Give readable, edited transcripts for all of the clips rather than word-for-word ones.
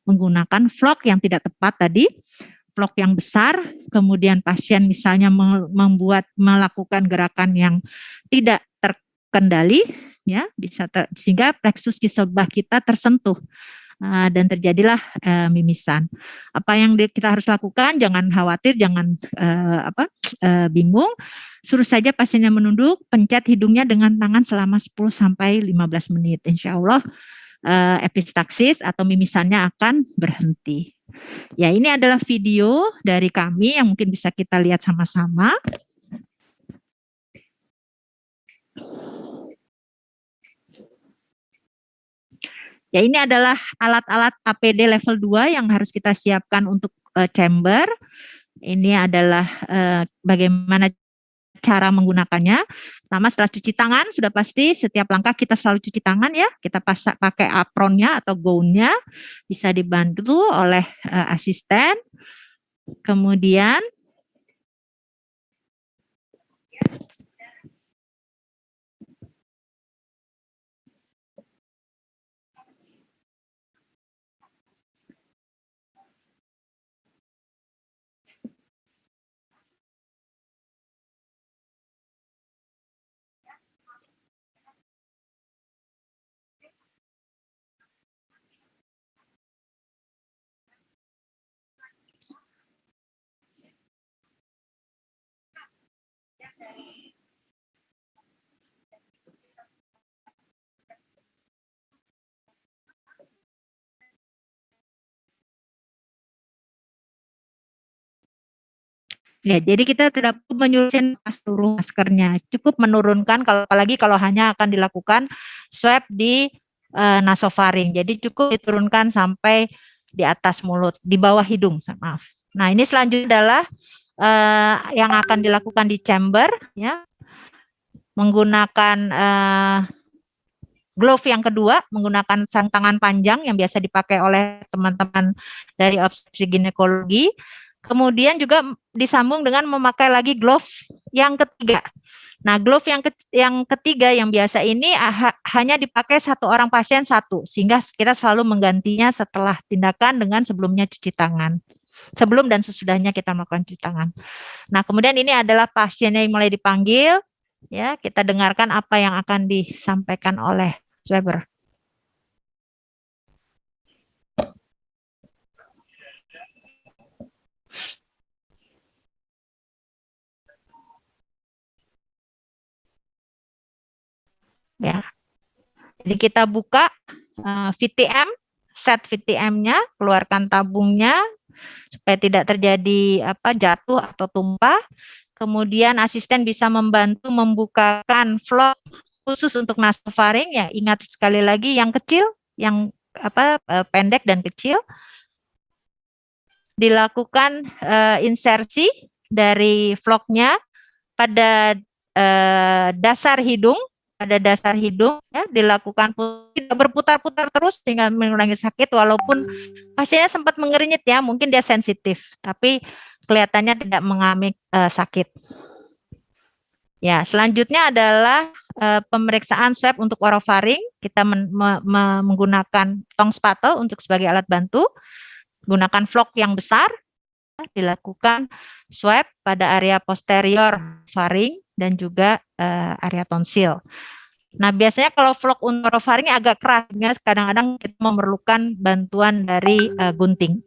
menggunakan vlog yang tidak tepat tadi, vlog yang besar, kemudian pasien misalnya melakukan gerakan yang tidak terkendali, ya, sehingga plexus kisebah kita tersentuh. Dan terjadilah mimisan. Apa yang kita harus lakukan? Jangan khawatir, jangan bingung. Suruh saja pasiennya menunduk, pencet hidungnya dengan tangan selama 10 sampai 15 menit. Insya Allah epistaksis atau mimisannya akan berhenti. Ya, ini adalah video dari kami yang mungkin bisa kita lihat sama-sama. Ya, ini adalah alat-alat APD level 2 yang harus kita siapkan untuk chamber. Ini adalah bagaimana cara menggunakannya. Pertama, setelah cuci tangan, sudah pasti setiap langkah kita selalu cuci tangan ya. Kita pakai apronnya atau gaunnya, bisa dibantu oleh asisten. Kemudian ya, jadi kita tidak perlu menyuruh seluruh maskernya, cukup menurunkan, apalagi kalau hanya akan dilakukan swab di nasofaring. Jadi cukup diturunkan sampai di atas mulut, di bawah hidung, maaf. Nah, ini selanjutnya adalah yang akan dilakukan di chamber, ya, menggunakan glove yang kedua, menggunakan sarung tangan panjang yang biasa dipakai oleh teman-teman dari obstetrik ginekologi. Kemudian juga disambung dengan memakai lagi glove yang ketiga. Nah, glove yang ketiga yang biasa ini hanya dipakai satu orang pasien satu, sehingga kita selalu menggantinya setelah tindakan dengan sebelumnya cuci tangan. Sebelum dan sesudahnya kita melakukan cuci tangan. Nah, kemudian ini adalah pasiennya yang mulai dipanggil. Ya, kita dengarkan apa yang akan disampaikan oleh swabber. Ya, jadi kita buka VTM, set VTM-nya, keluarkan tabungnya supaya tidak terjadi jatuh atau tumpah. Kemudian asisten bisa membantu membukakan vlog khusus untuk nasofaring, ya. Ingat sekali lagi yang kecil, yang pendek dan kecil. Dilakukan insersi dari vlognya pada dasar hidung, ya, dilakukan tidak berputar-putar terus sehingga mengurangi sakit, walaupun pasiennya sempat mengernyit ya, mungkin dia sensitif, tapi kelihatannya tidak mengalami sakit. Ya, selanjutnya adalah pemeriksaan swab untuk orofaring. Kita menggunakan tong spatel untuk sebagai alat bantu, gunakan vlog yang besar, dilakukan swab pada area posterior faring dan juga area tonsil. Nah, biasanya kalau vlog untuk orofaring agak keras, kadang-kadang kita memerlukan bantuan dari gunting.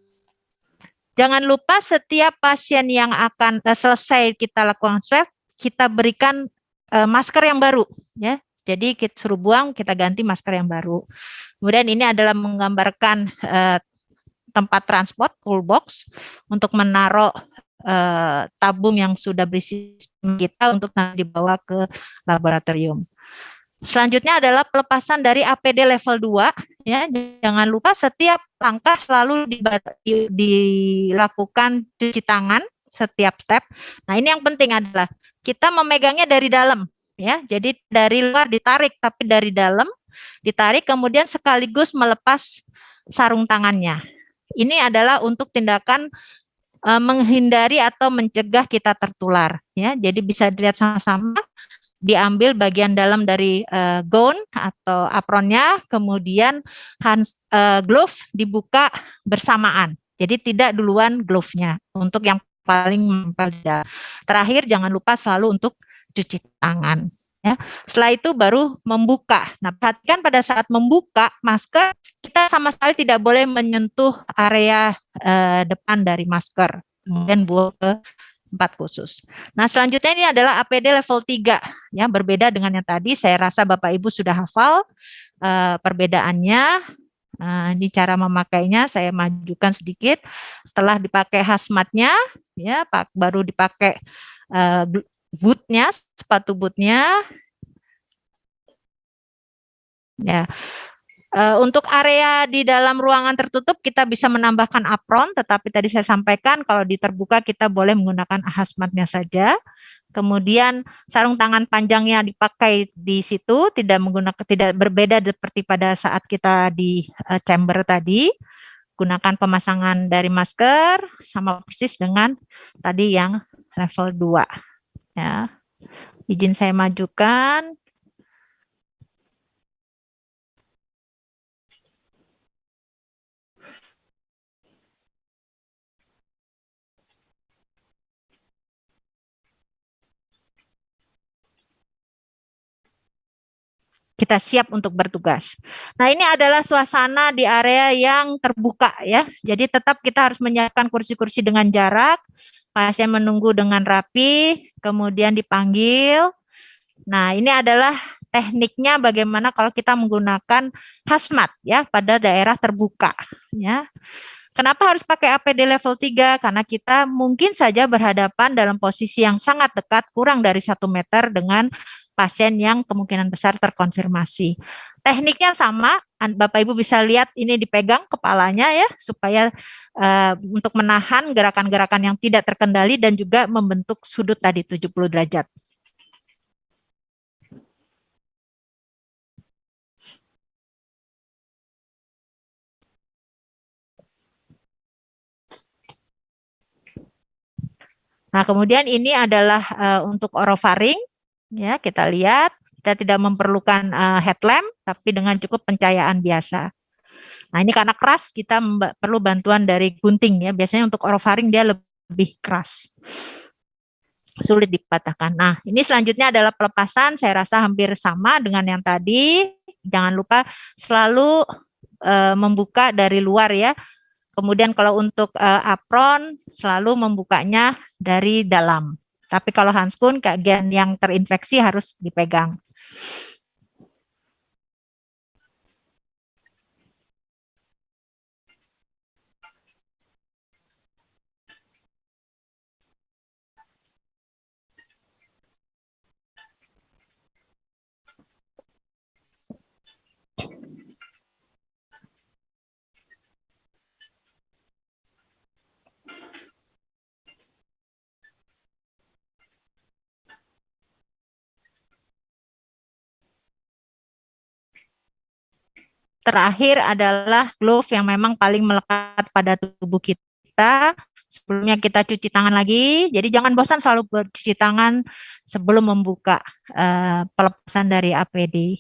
Jangan lupa setiap pasien yang akan selesai kita lakukan swab, kita berikan masker yang baru, ya. Jadi kita suruh buang, kita ganti masker yang baru. Kemudian ini adalah menggambarkan tempat transport, cool box, untuk menaruh tabung yang sudah berisi kita untuk dibawa ke laboratorium. Selanjutnya adalah pelepasan dari APD level 2, ya. Jangan lupa setiap langkah selalu dilakukan cuci tangan setiap step. Nah, ini yang penting adalah kita memegangnya dari dalam, ya. Jadi dari luar ditarik, tapi dari dalam ditarik, kemudian sekaligus melepas sarung tangannya. Ini adalah untuk tindakan menghindari atau mencegah kita tertular, ya. Jadi bisa dilihat sama-sama. diambil bagian dalam dari gown atau apronnya, kemudian glove dibuka bersamaan. Jadi tidak duluan glove-nya untuk yang paling menempel. Terakhir jangan lupa selalu untuk cuci tangan. Ya. Setelah itu baru membuka. Nah, perhatikan pada saat membuka masker, kita sama sekali tidak boleh menyentuh area depan dari masker. Kemudian buang ke tempat khusus. Nah, selanjutnya ini adalah APD level 3. Ya, berbeda dengan yang tadi. Saya rasa Bapak Ibu sudah hafal perbedaannya. Ini cara memakainya, saya majukan sedikit. Setelah dipakai hazmatnya, ya, baru dipakai bootnya, sepatu bootnya. Ya, untuk area di dalam ruangan tertutup kita bisa menambahkan apron, tetapi tadi saya sampaikan kalau di terbuka kita boleh menggunakan hazmatnya saja. Kemudian sarung tangan panjangnya dipakai di situ, tidak berbeda seperti pada saat kita di chamber tadi. Gunakan pemasangan dari masker sama persis dengan tadi yang level 2. Ya. Izin saya majukan. Kita siap untuk bertugas. Nah, ini adalah suasana di area yang terbuka ya. Jadi tetap kita harus menyiapkan kursi-kursi dengan jarak, pasien menunggu dengan rapi, kemudian dipanggil. Nah, ini adalah tekniknya bagaimana kalau kita menggunakan hazmat ya pada daerah terbuka ya. Kenapa harus pakai APD level 3? Karena kita mungkin saja berhadapan dalam posisi yang sangat dekat, kurang dari 1 meter dengan pasien yang kemungkinan besar terkonfirmasi. Tekniknya sama, Bapak Ibu bisa lihat ini dipegang kepalanya ya, supaya untuk menahan gerakan-gerakan yang tidak terkendali dan juga membentuk sudut tadi 70 derajat. Nah, kemudian ini adalah untuk orofaring. Ya, kita lihat, kita tidak memerlukan headlamp, tapi dengan cukup pencahayaan biasa. Nah, ini karena keras, kita perlu bantuan dari gunting ya. Biasanya untuk orofaring dia lebih keras. Sulit dipatahkan. Nah, ini selanjutnya adalah pelepasan. Saya rasa hampir sama dengan yang tadi. Jangan lupa selalu membuka dari luar ya. Kemudian kalau untuk apron selalu membukanya dari dalam. Tapi kalau handskun bagian yang terinfeksi harus dipegang. Terakhir adalah glove yang memang paling melekat pada tubuh kita. Sebelumnya kita cuci tangan lagi, jadi jangan bosan selalu bercuci tangan sebelum membuka pelepasan dari APD.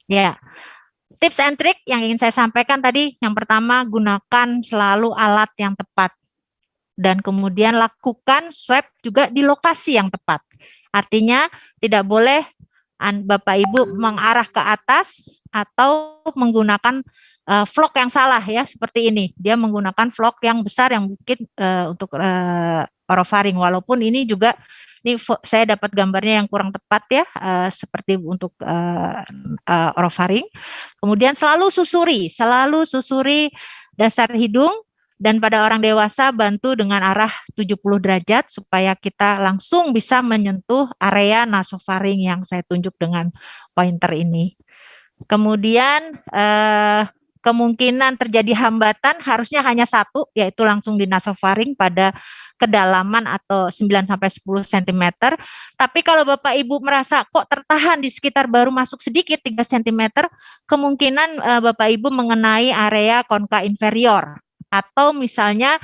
Ya, tips and trick yang ingin saya sampaikan tadi, yang pertama gunakan selalu alat yang tepat. Dan kemudian lakukan swab juga di lokasi yang tepat. Artinya tidak boleh Bapak Ibu mengarah ke atas atau menggunakan vlog yang salah ya, seperti ini. Dia menggunakan vlog yang besar yang mungkin untuk orofaring, walaupun ini juga ini saya dapat gambarnya yang kurang tepat ya, seperti untuk orofaring. Kemudian selalu susuri dasar hidung. Dan pada orang dewasa bantu dengan arah 70 derajat supaya kita langsung bisa menyentuh area nasofaring yang saya tunjuk dengan pointer ini. Kemudian kemungkinan terjadi hambatan harusnya hanya satu, yaitu langsung di nasofaring pada kedalaman atau 9-10 cm. Tapi kalau Bapak Ibu merasa kok tertahan di sekitar baru masuk sedikit 3 cm, kemungkinan Bapak Ibu mengenai area konka inferior. Atau misalnya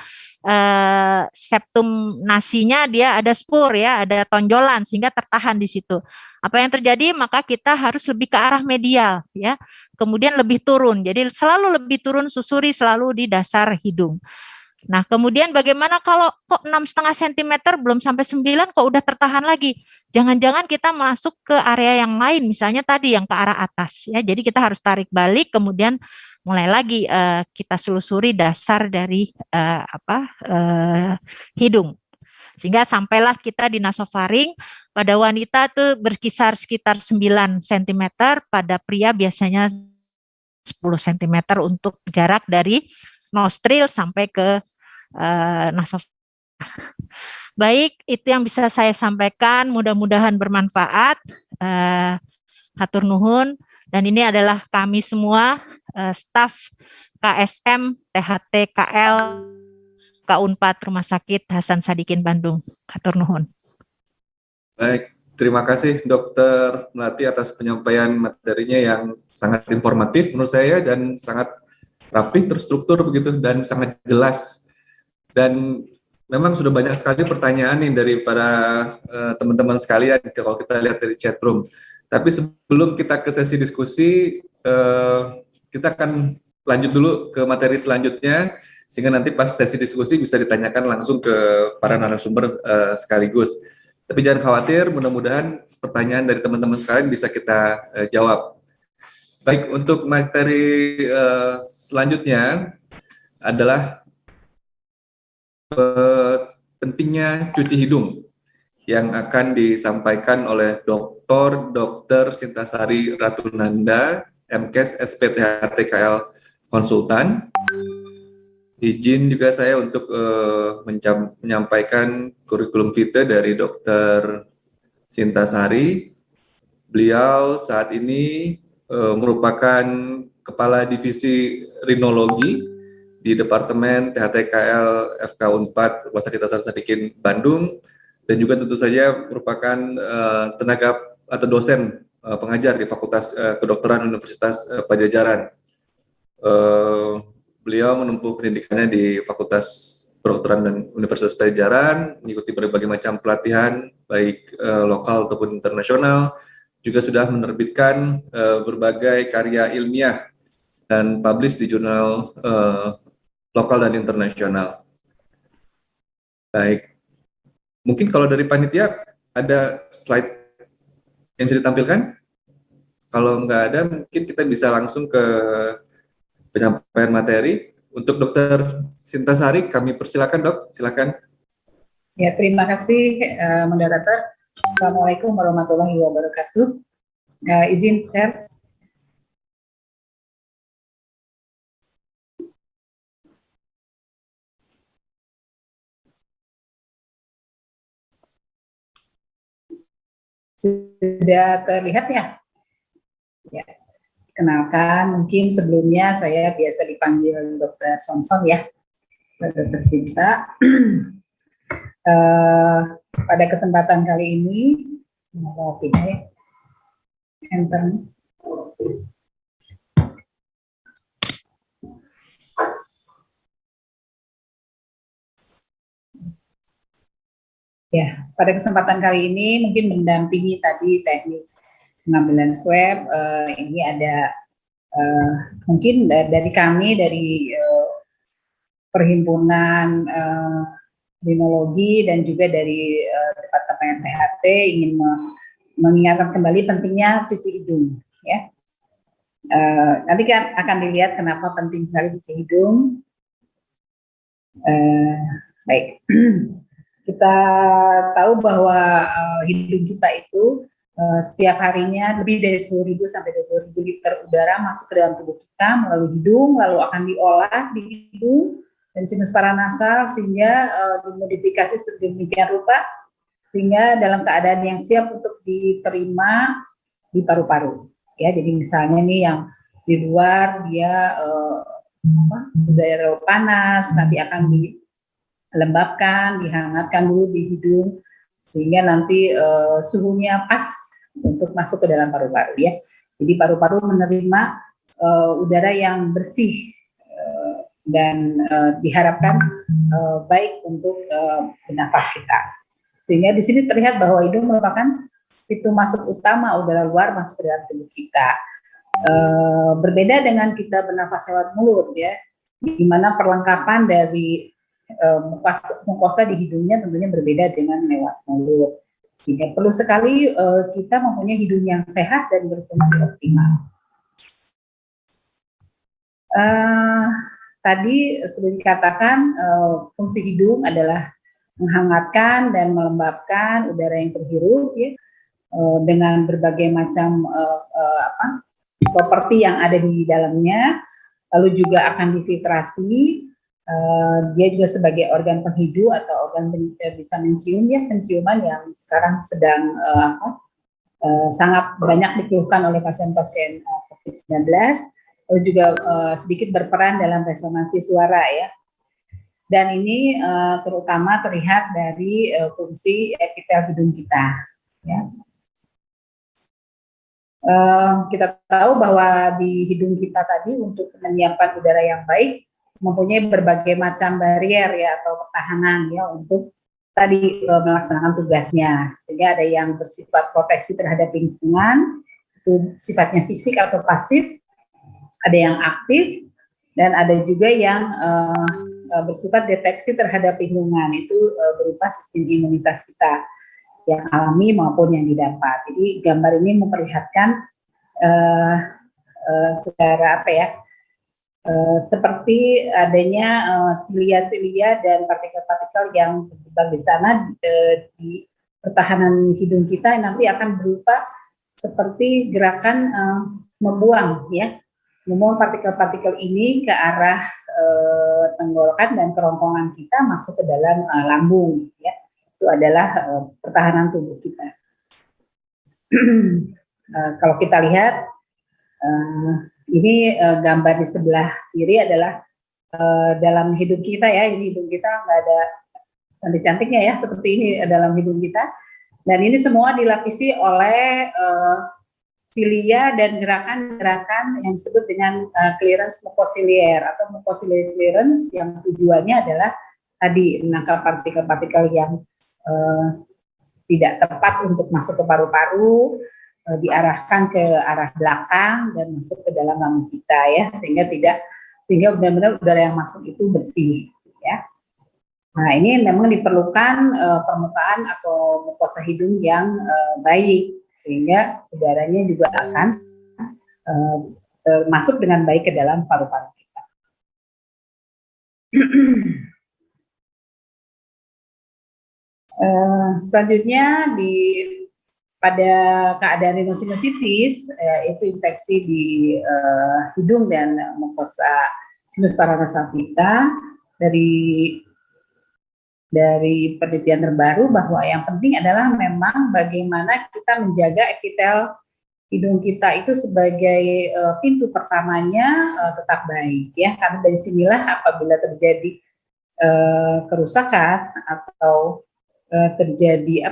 septum nasinya dia ada spur ya, ada tonjolan sehingga tertahan di situ. Apa yang terjadi? Maka kita harus lebih ke arah medial ya. Kemudian lebih turun. Jadi selalu lebih turun susuri selalu di dasar hidung. Nah, kemudian bagaimana kalau kok 6,5 cm belum sampai 9 kok udah tertahan lagi? Jangan-jangan kita masuk ke area yang lain, misalnya tadi yang ke arah atas ya. Jadi kita harus tarik balik, kemudian mulai lagi kita selusuri dasar dari hidung. Sehingga sampailah kita di nasofaring. Pada wanita tuh berkisar sekitar 9 cm, pada pria biasanya 10 cm untuk jarak dari nostril sampai ke nasofaring. Baik, itu yang bisa saya sampaikan. Mudah-mudahan bermanfaat. Hatur nuhun. Dan ini adalah kami semua staf KSM THT KL K4 Rumah Sakit Hasan Sadikin Bandung. Hatur nuhun. Baik, terima kasih Dokter Melati atas penyampaian materinya yang sangat informatif menurut saya dan sangat rapi, terstruktur begitu dan sangat jelas. Dan memang sudah banyak sekali pertanyaan nih dari para teman-teman sekalian kalau kita lihat dari chat room. Tapi sebelum kita ke sesi diskusi, kita akan lanjut dulu ke materi selanjutnya sehingga nanti pas sesi diskusi bisa ditanyakan langsung ke para narasumber sekaligus. Tapi jangan khawatir, mudah-mudahan pertanyaan dari teman-teman sekalian bisa kita jawab. Baik, untuk materi selanjutnya adalah pentingnya cuci hidung yang akan disampaikan oleh Dr. Sintasari Ratunanda, MKes SPTHTKL Konsultan. Izin juga saya untuk menyampaikan kurikulum vitae dari Dr. Sintasari. Beliau saat ini merupakan Kepala Divisi Rinologi di Departemen THTKL FK Unpad Rumah Sakit Hasan Sadikin Bandung, dan juga tentu saja merupakan tenaga atau dosen pengajar di Fakultas Kedokteran Universitas Pajajaran. Beliau menempuh pendidikannya di Fakultas Kedokteran dan Universitas Pajajaran, mengikuti berbagai macam pelatihan, baik lokal ataupun internasional, juga sudah menerbitkan berbagai karya ilmiah dan publish di jurnal lokal dan internasional. Baik, mungkin kalau dari panitia ada slide yang bisa ditampilkan? Kalau nggak ada, mungkin kita bisa langsung ke penyampaian materi. Untuk Dr. Sintasari, kami persilakan, Dok. Silakan. Ya, terima kasih, moderator. Assalamualaikum warahmatullahi wabarakatuh. Izin share. Sudah terlihat ya? Ya. Kenalkan, mungkin sebelumnya saya biasa dipanggil Dr. Somsom ya, Dr. Sinta. Pada kesempatan kali ini, mau pindah ya, enter. Ya, pada kesempatan kali ini mungkin mendampingi tadi teknik pengambilan swab. Ini ada mungkin dari kami dari perhimpunan rinologi dan juga dari Departemen THT ingin mengingatkan kembali pentingnya cuci hidung ya. Nanti kan akan dilihat kenapa penting sekali cuci hidung. Baik, kita tahu bahwa hidung kita itu setiap harinya lebih dari 10.000 sampai 20.000 liter udara masuk ke dalam tubuh kita melalui hidung, lalu akan diolah di hidung dan sinus paranasal sehingga dimodifikasi sedemikian rupa sehingga dalam keadaan yang siap untuk diterima di paru-paru. Ya, jadi misalnya nih yang di luar dia udara panas, nanti akan dilembabkan, dihangatkan dulu di hidung sehingga nanti suhunya pas untuk masuk ke dalam paru-paru ya. Jadi paru-paru menerima udara yang bersih dan diharapkan baik untuk bernafas kita. Sehingga di sini terlihat bahwa hidung merupakan pintu masuk utama udara luar masuk ke dalam tubuh kita. Berbeda dengan kita bernafas lewat mulut ya, di mana perlengkapan dari mukosa di hidungnya tentunya berbeda dengan lewat mulut. Sehingga perlu sekali kita mempunyai hidung yang sehat dan berfungsi optimal. Tadi sudah dikatakan fungsi hidung adalah menghangatkan dan melembabkan udara yang terhirup ya, dengan berbagai macam properti yang ada di dalamnya, lalu juga akan difiltrasi. Dia juga sebagai organ penghidu atau organ bisa mencium ya, penciuman yang sekarang sedang sangat banyak dikeluhkan oleh pasien-pasien COVID-19, lalu juga sedikit berperan dalam resonansi suara ya. Dan ini terutama terlihat dari fungsi epitel hidung kita ya. Kita tahu bahwa di hidung kita tadi untuk menyiapkan udara yang baik mempunyai berbagai macam barrier ya atau pertahanan ya untuk tadi melaksanakan tugasnya, sehingga ada yang bersifat proteksi terhadap lingkungan, itu sifatnya fisik atau pasif, ada yang aktif, dan ada juga yang bersifat deteksi terhadap lingkungan, itu berupa sistem imunitas kita yang alami maupun yang didapat. Jadi gambar ini memperlihatkan secara apa ya, seperti adanya silia-silia dan partikel-partikel yang terjebak di sana di pertahanan hidung kita nanti akan berupa seperti gerakan membuang ya, membuang partikel-partikel ini ke arah tenggorokan dan kerongkongan kita masuk ke dalam lambung ya. Itu adalah pertahanan tubuh kita. Kalau kita lihat ini gambar di sebelah kiri adalah dalam hidung kita ya. Ini hidung kita nggak ada cantik-cantiknya ya, seperti ini dalam hidung kita. Dan ini semua dilapisi oleh silia dan gerakan-gerakan yang disebut dengan clearance mucociliar atau mucociliar clearance, yang tujuannya adalah tadi menangkap partikel-partikel yang tidak tepat untuk masuk ke paru-paru, diarahkan ke arah belakang dan masuk ke dalam lambung kita ya, sehingga benar-benar udara yang masuk itu bersih ya. Nah, ini memang diperlukan permukaan atau mukosa hidung yang baik, sehingga udaranya juga akan masuk dengan baik ke dalam paru-paru kita. Selanjutnya pada keadaan rhinosinusitis itu infeksi di hidung dan mukosa sinus paranasal kita. Dari penelitian terbaru bahwa yang penting adalah memang bagaimana kita menjaga epitel hidung kita itu sebagai pintu pertamanya tetap baik ya, karena dari sinilah apabila terjadi kerusakan atau terjadi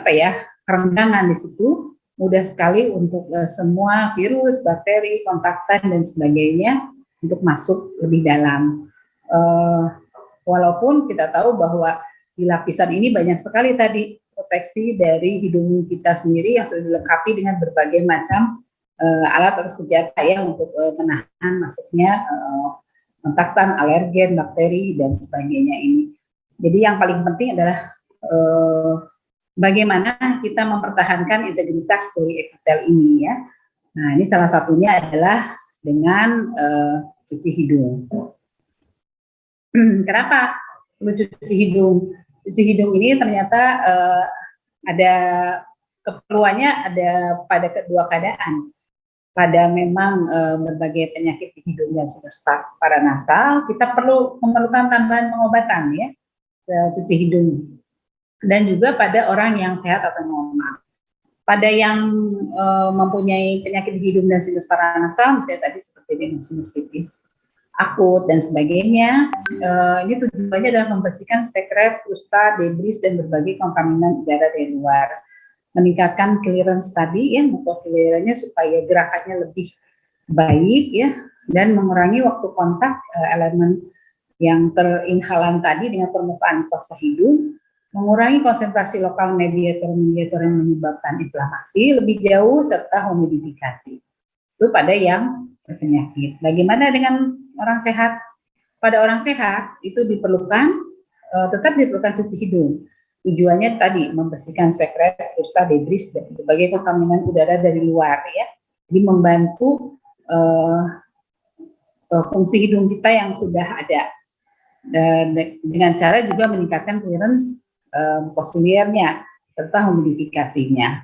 kerenggangan di situ, mudah sekali untuk semua virus, bakteri, kontaktan dan sebagainya untuk masuk lebih dalam. Walaupun kita tahu bahwa di lapisan ini banyak sekali tadi proteksi dari hidung kita sendiri yang sudah dilengkapi dengan berbagai macam alat atau senjata ya untuk menahan masuknya kontaktan, alergen, bakteri dan sebagainya ini. Jadi yang paling penting adalah bagaimana kita mempertahankan integritas dari epitel ini ya. Nah, ini salah satunya adalah dengan cuci hidung. Kenapa perlu cuci hidung? Cuci hidung ini ternyata ada keperluannya ada pada kedua keadaan. Pada memang berbagai penyakit di hidung dan sinus paranasal, kita memerlukan tambahan pengobatan ya, cuci hidung. Dan juga pada orang yang sehat atau normal. Pada yang mempunyai penyakit hidung dan sinus paranasal, misalnya tadi seperti rhinosinusitis akut dan sebagainya, ini tujuannya adalah membersihkan sekret, krusta, debris dan berbagai kontaminan udara dari luar, meningkatkan clearance tadi ya, mukosiliarnya supaya gerakannya lebih baik ya, dan mengurangi waktu kontak elemen yang terinhalan tadi dengan permukaan mukosa hidung, mengurangi konsentrasi lokal mediator-mediator yang menyebabkan inflamasi lebih jauh, serta humidifikasi. Itu pada yang berpenyakit. Bagaimana dengan orang sehat? Pada orang sehat itu tetap diperlukan cuci hidung. Tujuannya tadi membersihkan sekret, frusta, debris, dan berbagai kontaminan udara dari luar ya. Jadi membantu fungsi hidung kita yang sudah ada. Dan dengan cara juga meningkatkan clearance mukosiliernya serta humidifikasinya.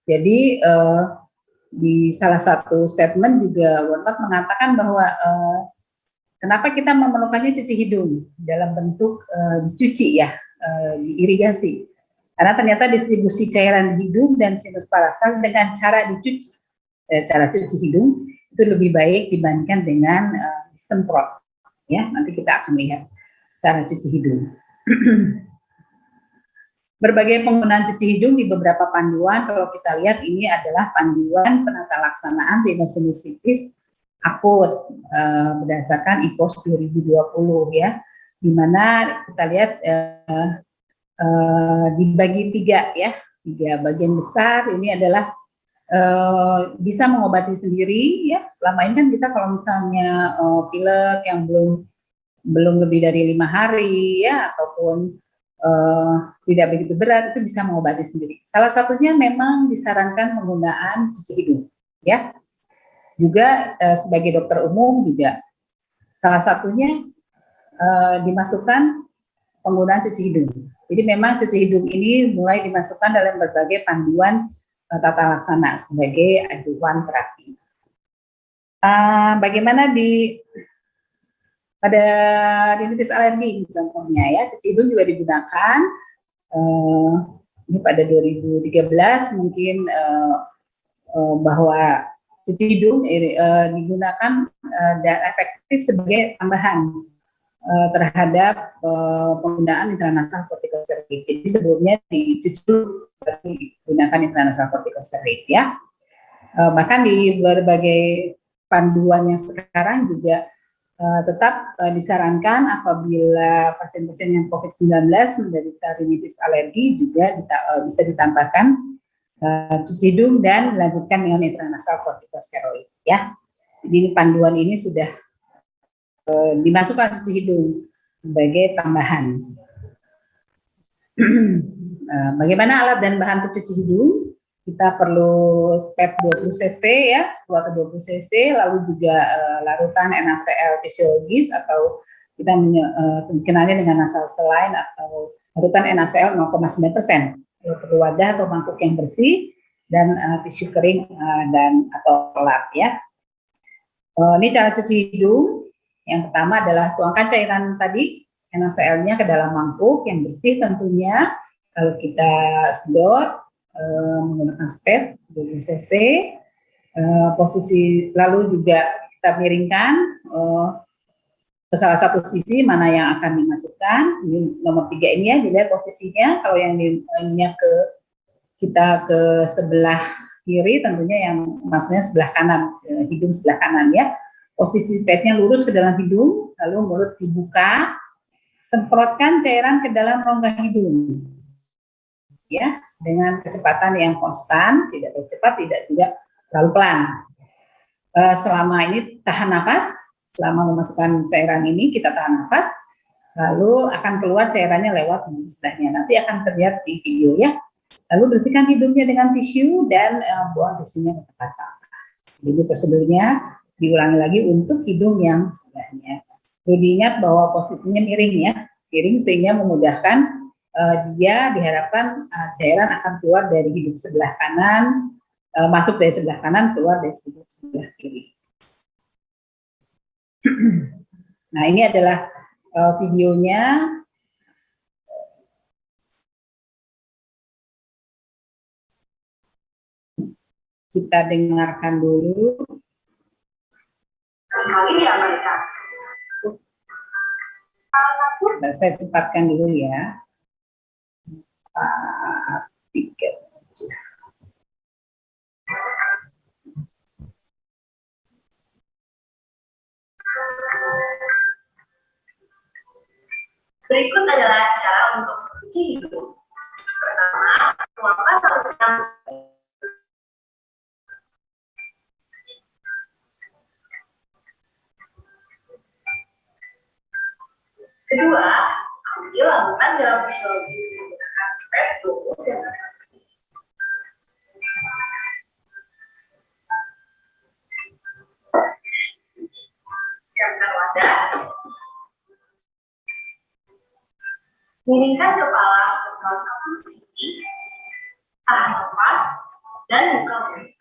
Jadi di salah satu statement juga World mengatakan bahwa kenapa kita memerlukannya cuci hidung dalam bentuk dicuci ya, diirigasi. Karena ternyata distribusi cairan hidung dan sinus parasal dengan cara dicuci, cara cuci hidung itu lebih baik dibandingkan dengan disemprot. Ya, nanti kita akan lihat cara cuci hidung. Berbagai penggunaan cuci hidung di beberapa panduan, kalau kita lihat ini adalah panduan penata laksanaan rhinosinusitis akut berdasarkan IPOS 2020 ya, di mana kita lihat dibagi tiga bagian besar. Ini adalah bisa mengobati sendiri ya. Selama ini kan kita kalau misalnya pilek yang belum lebih dari 5 hari ya, ataupun tidak begitu berat, itu bisa mengobati sendiri. Salah satunya memang disarankan penggunaan cuci hidung ya. Juga sebagai dokter umum juga salah satunya dimasukkan penggunaan cuci hidung. Jadi memang cuci hidung ini mulai dimasukkan dalam berbagai panduan tata laksana sebagai ajuan terapi. Bagaimana pada rinitis alergi contohnya ya, cuci hidung juga digunakan. Ini pada 2013 mungkin bahwa cuci hidung digunakan dan efektif sebagai tambahan terhadap penggunaan intranasal kortikosteroid. Jadi sebelumnya dicuci digunakan intranasal kortikosteroid ya. Bahkan di berbagai panduan yang sekarang juga tetap disarankan apabila pasien-pasien yang COVID-19 menderita rinitis alergi juga bisa ditambahkan cuci hidung dan dilanjutkan dengan intranasal kortikosteroid ya. Jadi panduan ini sudah dimasukkan cuci hidung sebagai tambahan. Bagaimana alat dan bahan untuk cuci hidung? Kita perlu spet 20 cc ya, sebuah 20 cc, lalu juga larutan NaCl fisiologis atau kita mengenalnya dengan nasal saline atau larutan NaCl 0,9%. Perlu wadah atau mangkuk yang bersih dan tisu kering dan atau lap ya. Ini cara cuci hidung. Yang pertama adalah tuangkan cairan tadi NaCl-nya ke dalam mangkuk yang bersih tentunya. Kalau kita sedot menggunakan spet 20 cc, posisi lalu juga kita miringkan ke salah satu sisi mana yang akan dimasukkan. Ini nomor 3 ini ya, dilihat posisinya. Kalau yang ininya kita ke sebelah kiri, tentunya yang maksudnya sebelah kanan, hidung sebelah kanan ya. Posisi spetnya lurus ke dalam hidung, lalu mulut dibuka, semprotkan cairan ke dalam rongga hidung, ya, dengan kecepatan yang konstan, tidak terlalu cepat, tidak juga terlalu pelan. Selama ini tahan nafas. Selama memasukkan cairan ini kita tahan nafas, lalu akan keluar cairannya lewat mulut sebelahnya. Nanti akan terlihat di video ya. Lalu bersihkan hidungnya dengan tisu dan buang tisunya ke tempat sampah. Jadi prosedurnya diulangi lagi untuk hidung yang sebelahnya. Perlu diingat bahwa posisinya miring ya, miring sehingga memudahkan dia diharapkan cairan akan keluar dari hidung sebelah kanan, masuk dari sebelah kanan, keluar dari hidung sebelah kiri. Nah, ini adalah videonya. Kita dengarkan dulu. Saya cepatkan dulu ya. 3. Berikut adalah cara untuk mencuci hidung. Pertama, tuangkan larutan. Kedua, ambil larutan dalam fisiologis menggunakan step 20 cm. Siapkan wadah. Miringkan kepala ke salah satu sisi, tahan nafas, dan buka mulut.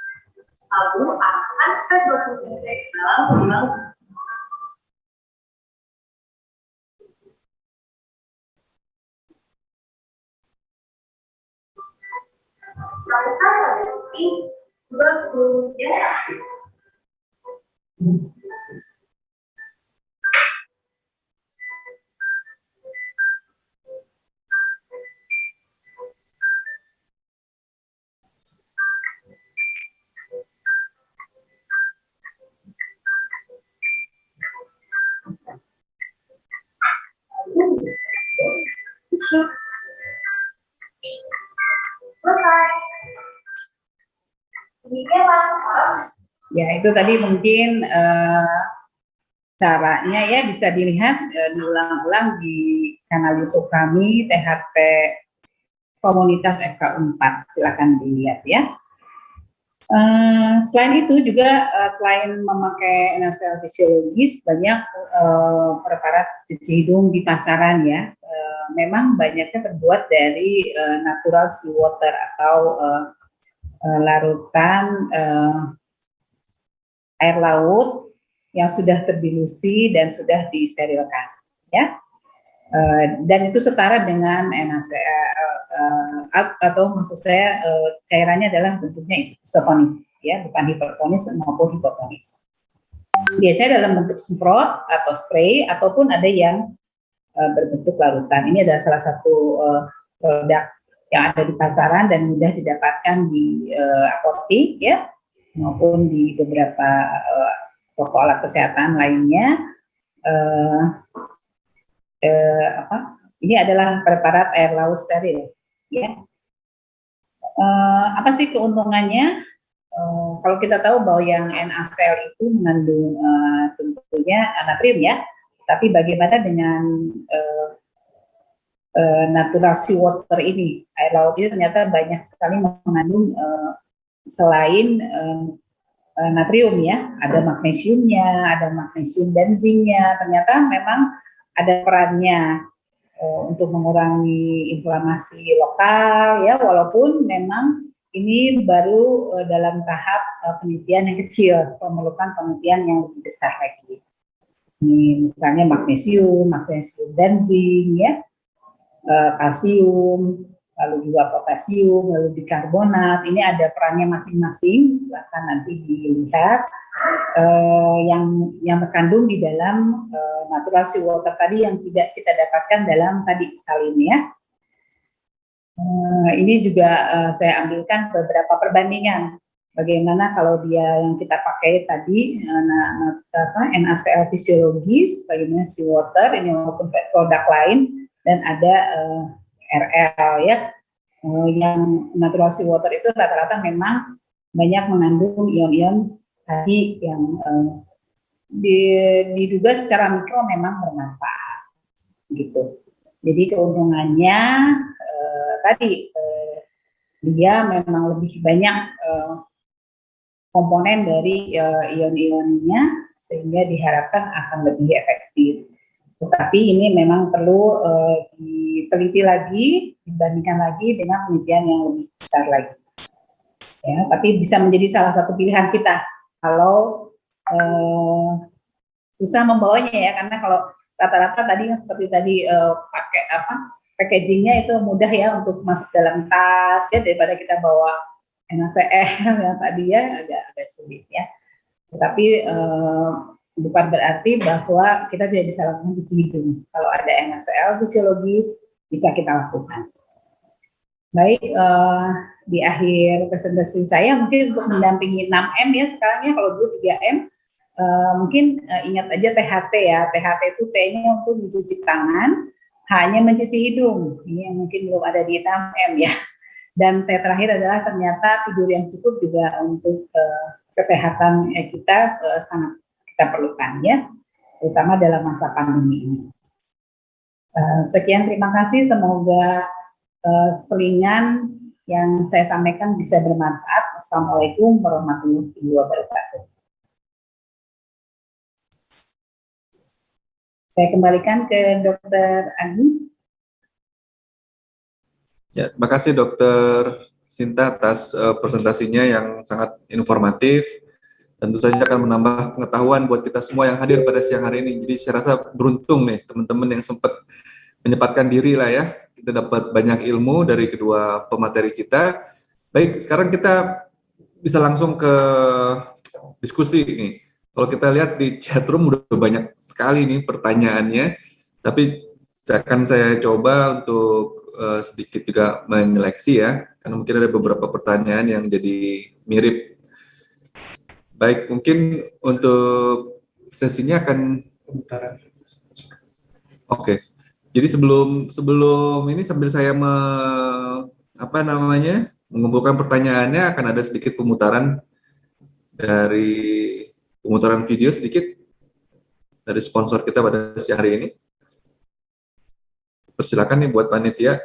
Lalu arahkan step 20 cm ke dalam lubang. Lakukan pada sisi 20 cm. Selesai. Demikianlah. Ya, itu tadi mungkin caranya ya bisa dilihat diulang-ulang di kanal YouTube kami THT Komunitas FK4. Silakan dilihat ya. Selain itu juga selain memakai nasal fisiologis, banyak preparat cuci hidung di pasaran ya. Memang banyaknya terbuat dari natural seawater atau larutan air laut yang sudah terdilusi dan sudah disterilkan ya. Dan itu setara dengan NaCl atau maksud saya cairannya adalah bentuknya isotonis ya, bukan hipertonis maupun hipotonis. Biasanya dalam bentuk semprot atau spray ataupun ada yang berbentuk larutan. Ini adalah salah satu produk yang ada di pasaran dan mudah didapatkan di apotek ya, maupun di beberapa toko alat kesehatan lainnya. Ini adalah preparat air laut steril ya. Apa sih keuntungannya? Kalau kita tahu bahwa yang NaCl itu mengandung tentunya natrium ya, tapi bagaimana dengan natural seawater ini, air laut ini ternyata banyak sekali mengandung selain natrium ya, ada magnesiumnya, ada magnesium benzimnya, ternyata memang ada perannya untuk mengurangi inflamasi lokal ya, walaupun memang ini baru dalam tahap penelitian yang kecil, memerlukan penelitian yang lebih besar lagi. Ini misalnya magnesium benzim ya, kalsium, lalu juga potasium, lalu bikarbonat. Ini ada perannya masing-masing. Silakan nanti dilihat yang terkandung di dalam natural seawater tadi yang tidak kita dapatkan dalam tadi salin ya. Ini juga saya ambilkan beberapa perbandingan. Bagaimana kalau dia yang kita pakai tadi NaCl fisiologis, bagaimana seawater ini maupun produk lain, dan ada RL ya, yang natural seawater itu rata-rata memang banyak mengandung ion-ion tadi yang diduga secara mikro memang bermanfaat gitu. Jadi keuntungannya tadi dia memang lebih banyak komponen dari ion-ionnya sehingga diharapkan akan lebih efektif. Tetapi ini memang perlu diteliti lagi, dibandingkan lagi dengan penelitian yang lebih besar lagi. Ya, tapi bisa menjadi salah satu pilihan kita kalau susah membawanya ya, karena kalau rata-rata tadi yang seperti tadi pakai packagingnya itu mudah ya untuk masuk dalam tas ya, daripada kita bawa NaCl yang tadi ya agak sulit ya. Tetapi bukan berarti bahwa kita tidak bisa lakukan cuci hidung. Kalau ada NaCl fisiologis bisa kita lakukan. Baik, di akhir presentasi saya mungkin untuk mendampingi 6M ya sekarang ya, kalau dulu 3M. Mungkin ingat aja THT ya, THT itu T-nya untuk mencuci tangan, hanya mencuci hidung. Ini yang mungkin belum ada di 6M ya. Dan terakhir adalah ternyata tidur yang cukup juga untuk kesehatan kita sangat kita perlukan ya, terutama dalam masa pandemi ini. Sekian, terima kasih. Semoga selingan yang saya sampaikan bisa bermanfaat. Assalamualaikum warahmatullahi wabarakatuh. Saya kembalikan ke Dr. Agi. Ya, terima kasih Dr. Sinta atas presentasinya yang sangat informatif. Tentu saja akan menambah pengetahuan buat kita semua yang hadir pada siang hari ini. Jadi saya rasa beruntung nih teman-teman yang sempat menyempatkan diri lah ya. Kita dapat banyak ilmu dari kedua pemateri kita. Baik, sekarang kita bisa langsung ke diskusi nih. Kalau kita lihat di chatroom udah banyak sekali nih pertanyaannya, tapi akan saya coba untuk sedikit juga menyeleksi ya, karena mungkin ada beberapa pertanyaan yang jadi mirip. Baik, mungkin untuk sesinya akan Oke. Jadi sebelum ini sambil saya mengumpulkan pertanyaannya, akan ada sedikit pemutaran video sedikit dari sponsor kita pada siang hari ini. Persilakan nih buat panitia.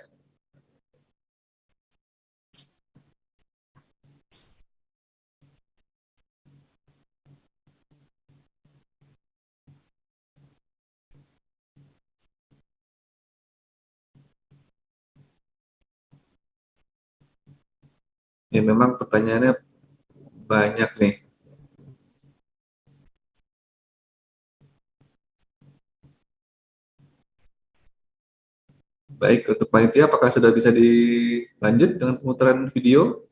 Ya, memang pertanyaannya banyak nih. Baik, untuk panitia apakah sudah bisa dilanjut dengan pemutaran video?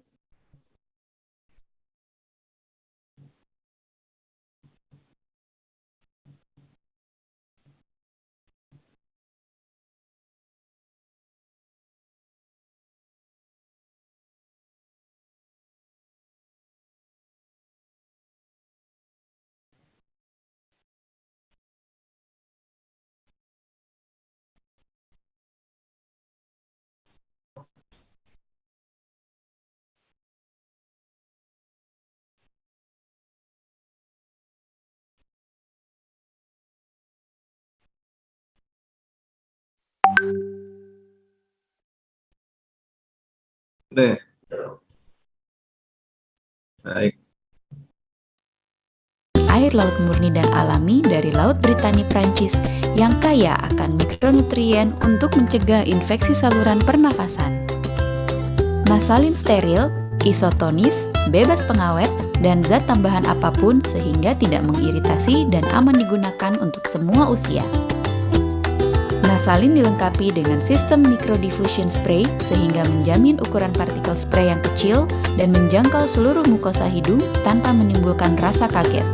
Deh. Baik. Air laut murni dan alami dari Laut Britani Prancis yang kaya akan mikronutrien untuk mencegah infeksi saluran pernafasan. Nasalin steril, isotonis, bebas pengawet, dan zat tambahan apapun sehingga tidak mengiritasi dan aman digunakan untuk semua usia. Nasalin dilengkapi dengan sistem microdiffusion spray sehingga menjamin ukuran partikel spray yang kecil dan menjangkau seluruh mukosa hidung tanpa menimbulkan rasa kaget.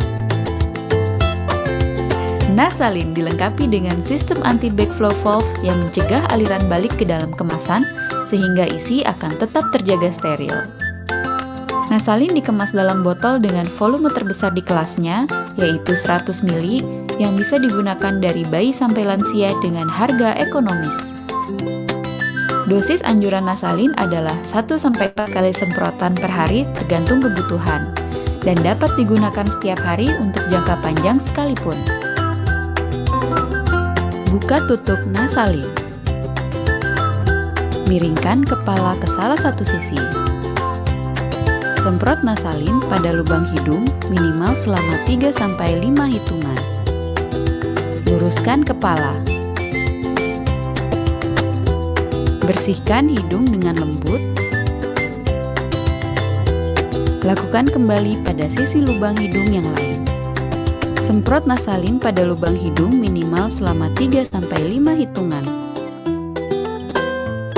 Nasalin dilengkapi dengan sistem anti-backflow valve yang mencegah aliran balik ke dalam kemasan sehingga isi akan tetap terjaga steril. Nasalin dikemas dalam botol dengan volume terbesar di kelasnya, yaitu 100 ml, yang bisa digunakan dari bayi sampai lansia dengan harga ekonomis. Dosis anjuran Nasalin adalah 1-4 kali semprotan per hari tergantung kebutuhan, dan dapat digunakan setiap hari untuk jangka panjang sekalipun. Buka tutup Nasalin. Miringkan kepala ke salah satu sisi. Semprot Nasalin pada lubang hidung minimal selama 3-5 hitungan. Luruskan kepala. Bersihkan hidung dengan lembut. Lakukan kembali pada sisi lubang hidung yang lain. Semprot Nasalin pada lubang hidung minimal selama 3-5 hitungan.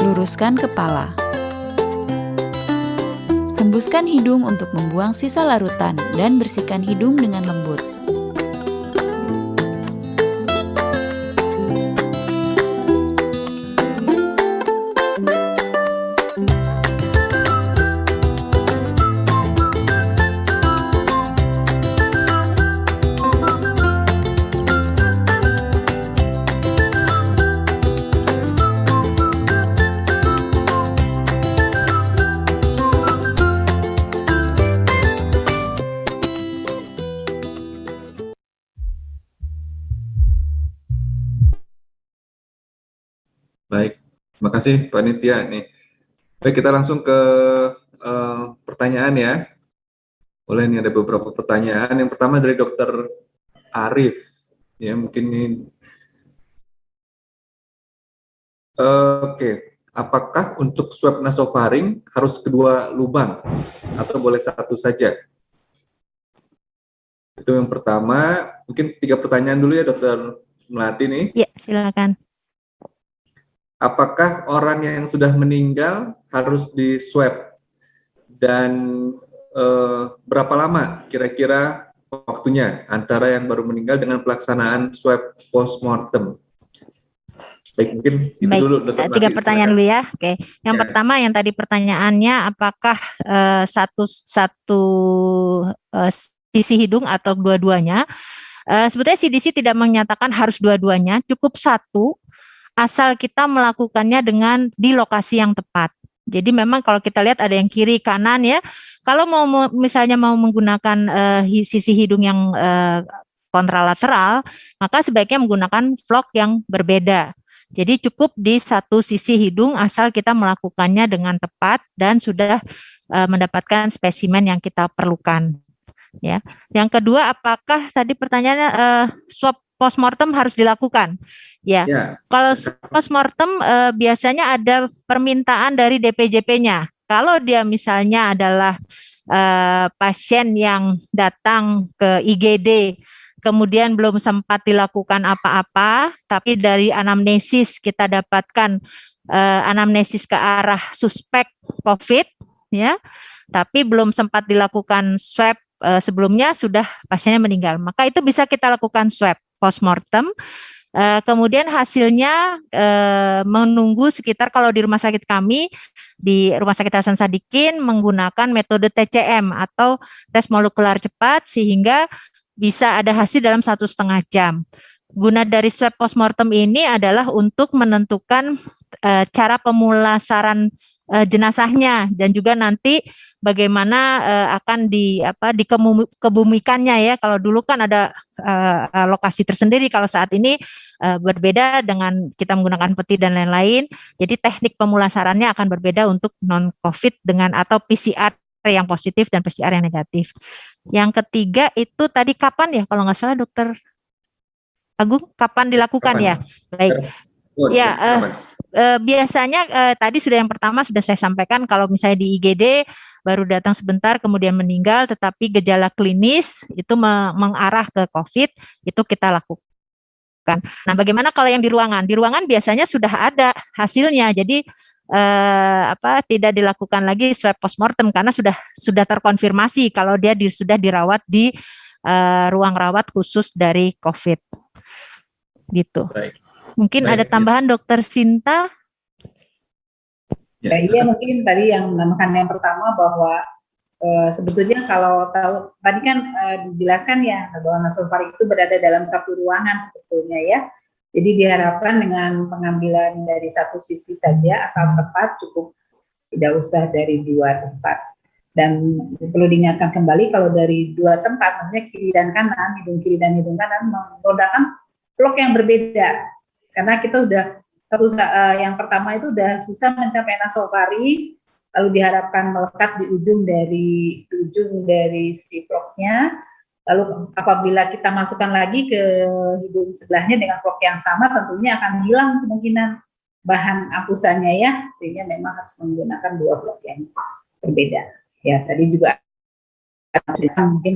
Luruskan kepala. Hembuskan hidung untuk membuang sisa larutan dan bersihkan hidung dengan lembut. Baik, terima kasih panitia nih. Baik, kita langsung ke pertanyaan ya. Boleh nih, ada beberapa pertanyaan. Yang pertama dari Dokter Arif. Ya, mungkin ini. Oke, apakah untuk swab nasofaring harus kedua lubang atau boleh satu saja? Itu yang pertama. Mungkin 3 pertanyaan dulu ya, Dokter Melati nih. Ya, silakan. Apakah orang yang sudah meninggal harus di swab? Dan berapa lama kira-kira waktunya antara yang baru meninggal dengan pelaksanaan swab postmortem? Baik, mungkin itu Baik, dulu, Dr. 3 Melati, pertanyaan silakan. dulu ya. Oke, yang Ya. pertama yang tadi pertanyaannya apakah satu sisi hidung atau dua-duanya? Sebetulnya CDC tidak menyatakan harus dua-duanya, cukup satu asal kita melakukannya dengan di lokasi yang tepat. Jadi memang kalau kita lihat ada yang kiri kanan ya. Kalau misalnya mau menggunakan sisi hidung yang kontralateral, maka sebaiknya menggunakan vlog yang berbeda. Jadi cukup di satu sisi hidung asal kita melakukannya dengan tepat dan sudah mendapatkan spesimen yang kita perlukan. Ya. Yang kedua, apakah tadi pertanyaannya swab postmortem harus dilakukan? Ya, kalau postmortem biasanya ada permintaan dari DPJP-nya. Kalau dia misalnya adalah pasien yang datang ke IGD, kemudian belum sempat dilakukan apa-apa, tapi dari anamnesis kita dapatkan anamnesis ke arah suspek COVID, ya, tapi belum sempat dilakukan swab sebelumnya sudah pasiennya meninggal, maka itu bisa kita lakukan swab postmortem. Kemudian hasilnya menunggu sekitar, kalau di rumah sakit kami, di Rumah Sakit Hasan Sadikin menggunakan metode TCM atau tes molekular cepat sehingga bisa ada hasil dalam 1,5 jam. Guna dari swab postmortem ini adalah untuk menentukan cara pemulasaran jenazahnya dan juga nanti bagaimana akan dikebumikannya ya. Kalau dulu kan ada lokasi tersendiri, kalau saat ini berbeda dengan kita menggunakan peti dan lain-lain. Jadi teknik pemulasarannya akan berbeda untuk non-COVID dengan atau PCR yang positif dan PCR yang negatif. Yang ketiga itu tadi kapan ya, kalau nggak salah Dokter Agung, kapan dilakukan ya? Baik. Ya, biasanya tadi sudah yang pertama sudah saya sampaikan, kalau misalnya di IGD baru datang sebentar kemudian meninggal tetapi gejala klinis itu mengarah ke COVID, itu kita lakukan. Nah, bagaimana kalau yang di ruangan? Di ruangan biasanya sudah ada hasilnya, jadi tidak dilakukan lagi swab postmortem karena sudah terkonfirmasi kalau dia sudah dirawat di ruang rawat khusus dari COVID, gitu. Baik. Mungkin ada tambahan Dokter Sinta? Ya, iya, mungkin tadi yang menambahkan yang pertama bahwa sebetulnya kalau tahu tadi kan dijelaskan ya bahwa nasofaring itu berada dalam satu ruangan sebetulnya ya. Jadi diharapkan dengan pengambilan dari satu sisi saja asal tepat, cukup, tidak usah dari 2 tempat. Dan perlu diingatkan kembali kalau dari 2 tempat, maksudnya kiri dan kanan, hidung kiri dan hidung kanan, menggunakan vlog yang berbeda. Karena kita udah yang pertama itu udah susah mencapai nasofaring, lalu diharapkan melekat di ujung dari si vlognya. Lalu apabila kita masukkan lagi ke hidung sebelahnya dengan vlog yang sama, tentunya akan hilang kemungkinan bahan apusannya ya, sehingga memang harus menggunakan 2 vlog yang berbeda. Ya, tadi juga mungkin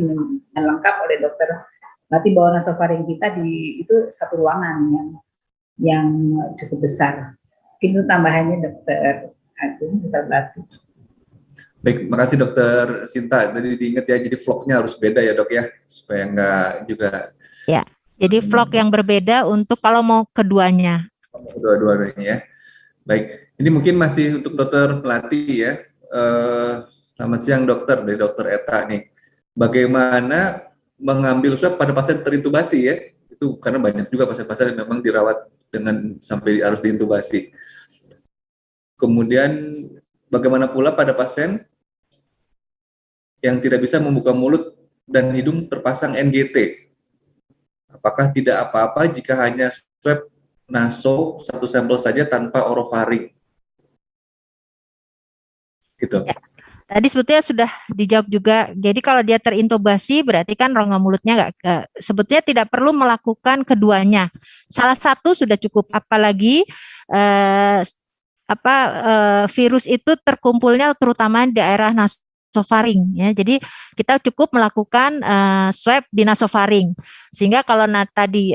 lengkap oleh dokter berarti bahwa nasofaring kita itu satu ruangan yang cukup besar. Mungkin itu tambahannya Dokter Agung, Dokter Melati. Baik, makasih Dokter Sinta. Tadi diingat ya, jadi vlognya harus beda ya Dok ya, supaya nggak juga. Ya, jadi vlog yang berbeda untuk kalau mau keduanya. Dua-duanya ya. Baik, ini mungkin masih untuk Dokter Melati ya. Selamat siang Dokter, dari Dokter Eta nih. Bagaimana mengambil swab pada pasien terintubasi ya? Itu karena banyak juga pasien-pasien yang memang dirawat dengan sampai harus diintubasi. Kemudian bagaimana pula pada pasien yang tidak bisa membuka mulut dan hidung terpasang NGT? Apakah tidak apa-apa jika hanya swab naso satu sampel saja tanpa orofaring? Gitu. Ya. Tadi sebetulnya sudah dijawab juga. Jadi kalau dia terintubasi berarti kan rongga mulutnya sebetulnya tidak perlu melakukan keduanya. Salah satu sudah cukup. Apalagi virus itu terkumpulnya terutama di daerah nasofaring ya. Jadi kita cukup melakukan swab di nasofaring. Sehingga kalau tadi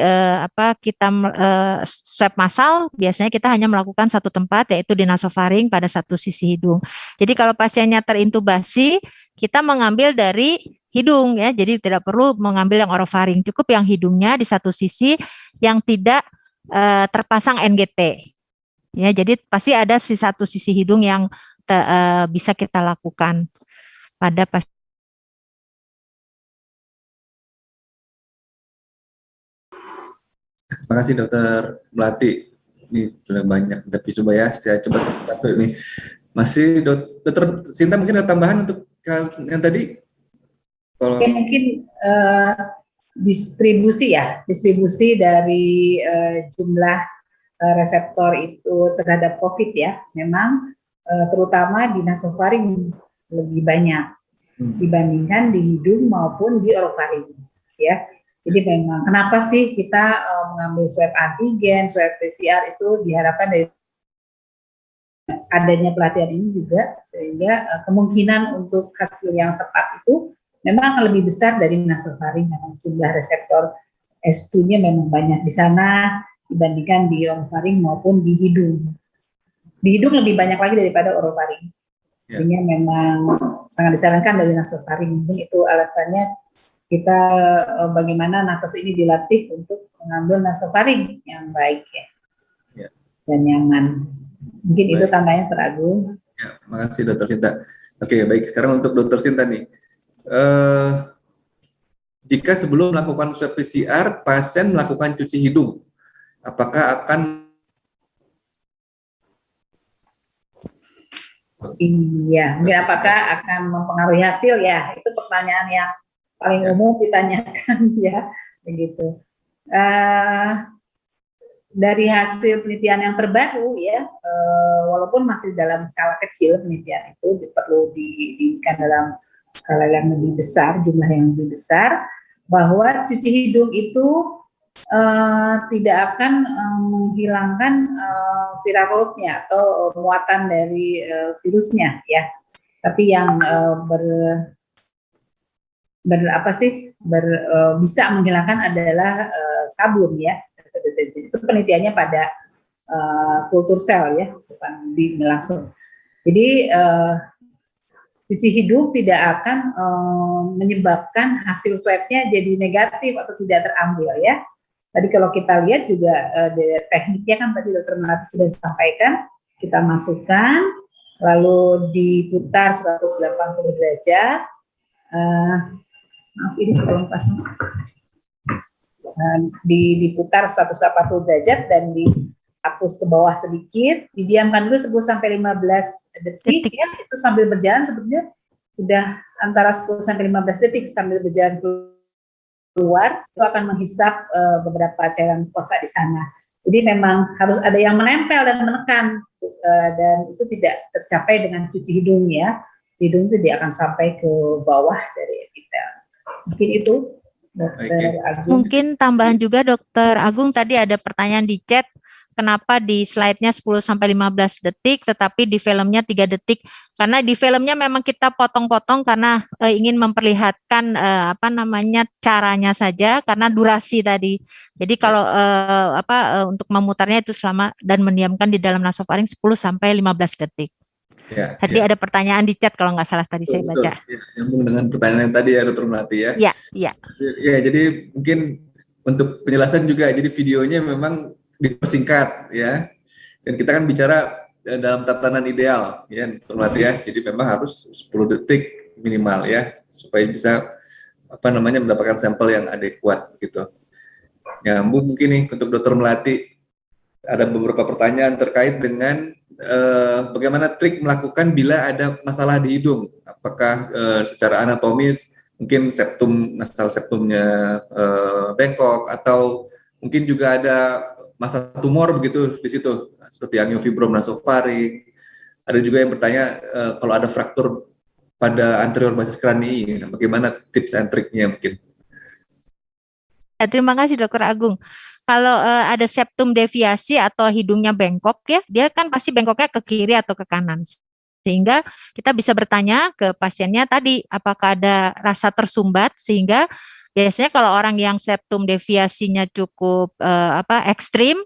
kita swab massal biasanya kita hanya melakukan satu tempat yaitu di nasofaring pada satu sisi hidung. Jadi kalau pasiennya terintubasi kita mengambil dari hidung ya. Jadi tidak perlu mengambil yang orofaring, cukup yang hidungnya di satu sisi yang tidak terpasang NGT. Ya, jadi pasti ada satu sisi hidung yang bisa kita lakukan pada pasien. Terima kasih Dokter Melati. Ini sudah banyak, tapi coba ya saya coba satu ini. Masih Dokter Sinta mungkin ada tambahan untuk yang tadi? Kalau mungkin distribusi dari jumlah reseptor itu terhadap COVID ya, memang terutama di nasofaring lebih banyak dibandingkan di hidung maupun di orofaring ya. Jadi memang kenapa sih kita mengambil swab antigen, swab PCR itu diharapkan dari adanya pelatihan ini juga sehingga kemungkinan untuk hasil yang tepat itu memang akan lebih besar dari nasofaring. Memang jumlah reseptor S2-nya memang banyak di sana dibandingkan di orofaring maupun di hidung. Di hidung lebih banyak lagi daripada orofaring. Artinya memang sangat disarankan dari nasofaring. Mungkin itu alasannya kita bagaimana nakes ini dilatih untuk mengambil nasofaring yang baik ya. Dan nyaman. Mungkin baik. Itu tambahannya Dr. Agung. Ya, makasih Dr. Sinta. Oke, baik. Sekarang untuk Dr. Sinta nih. Jika sebelum melakukan swab PCR, pasien melakukan cuci hidung, apakah akan? Iya, apakah akan mempengaruhi hasil ya? Itu pertanyaan yang paling umum ditanyakan ya, begitu. Dari hasil penelitian yang terbaru ya, walaupun masih dalam skala kecil penelitian itu perlu didirikan dalam skala yang lebih besar, jumlah yang lebih besar, bahwa cuci hidung itu tidak akan menghilangkan viral load-nya atau muatan dari virusnya ya, tapi yang bisa menghilangkan adalah sabun ya. Itu penelitiannya pada kultur sel ya, bukan di langsung. Jadi cuci hidung tidak akan menyebabkan hasil swabnya jadi negatif atau tidak terambil ya. Tadi kalau kita lihat juga tekniknya kan tadi Dr. Melati sudah sampaikan, kita masukkan lalu diputar 180 derajat. Maaf ini belum pas. Diputar 180 derajat dan dihapus ke bawah sedikit, didiamkan dulu 10 sampai 15 detik ya. Itu sambil berjalan sebetulnya sudah antara 10 sampai 15 detik sambil berjalan keluar, itu akan menghisap beberapa cairan mukosa di sana. Jadi memang harus ada yang menempel dan menekan, dan itu tidak tercapai dengan cuci hidung ya. Cuci hidung itu dia akan sampai ke bawah dari epitel. Mungkin itu, Dr. Agung. Mungkin tambahan juga Dr. Agung, tadi ada pertanyaan di chat, kenapa di slide-nya 10 sampai 15 detik tetapi di filmnya 3 detik? Karena di filmnya memang kita potong-potong karena ingin memperlihatkan caranya saja karena durasi tadi. Jadi kalau untuk memutarnya itu selama dan mendiamkan di dalam nasofaring 10 sampai 15 detik. Ya, tadi ada pertanyaan di chat kalau nggak salah tadi saya baca. Ya, nyambung dengan pertanyaan yang tadi ya Dr. Melati ya. Iya, iya. Ya, jadi mungkin untuk penjelasan juga, jadi videonya memang dipersingkat ya. Dan kita kan bicara dalam tatanan ideal ya Dr. Melati ya. Jadi memang harus 10 detik minimal ya supaya bisa mendapatkan sampel yang adekuat gitu. Nyambung mungkin nih untuk Dr. Melati, ada beberapa pertanyaan terkait dengan bagaimana trik melakukan bila ada masalah di hidung. Apakah secara anatomis mungkin nasal septumnya bengkok, atau mungkin juga ada masa tumor begitu di situ, seperti angiofibrom nasofaring. Ada juga yang bertanya kalau ada fraktur pada anterior basis kranii, bagaimana tips and triknya mungkin? Ya, terima kasih Dokter Agung. Kalau ada septum deviasi atau hidungnya bengkok ya, dia kan pasti bengkoknya ke kiri atau ke kanan. Sehingga kita bisa bertanya ke pasiennya tadi, apakah ada rasa tersumbat, sehingga biasanya kalau orang yang septum deviasinya cukup ekstrim,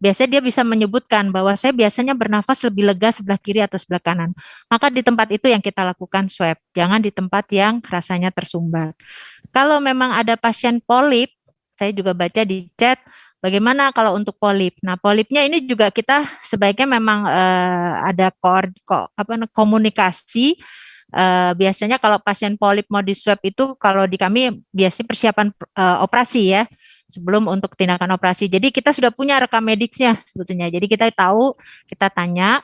biasanya dia bisa menyebutkan bahwa saya biasanya bernafas lebih lega sebelah kiri atau sebelah kanan. Maka di tempat itu yang kita lakukan swab, jangan di tempat yang rasanya tersumbat. Kalau memang ada pasien polip, saya juga baca di chat, bagaimana kalau untuk polip? Nah, polipnya ini juga kita sebaiknya memang ada komunikasi. Biasanya kalau pasien polip mau di swab itu, kalau di kami biasanya persiapan operasi ya, sebelum untuk tindakan operasi. Jadi kita sudah punya rekam mediknya sebetulnya. Jadi kita tahu, kita tanya.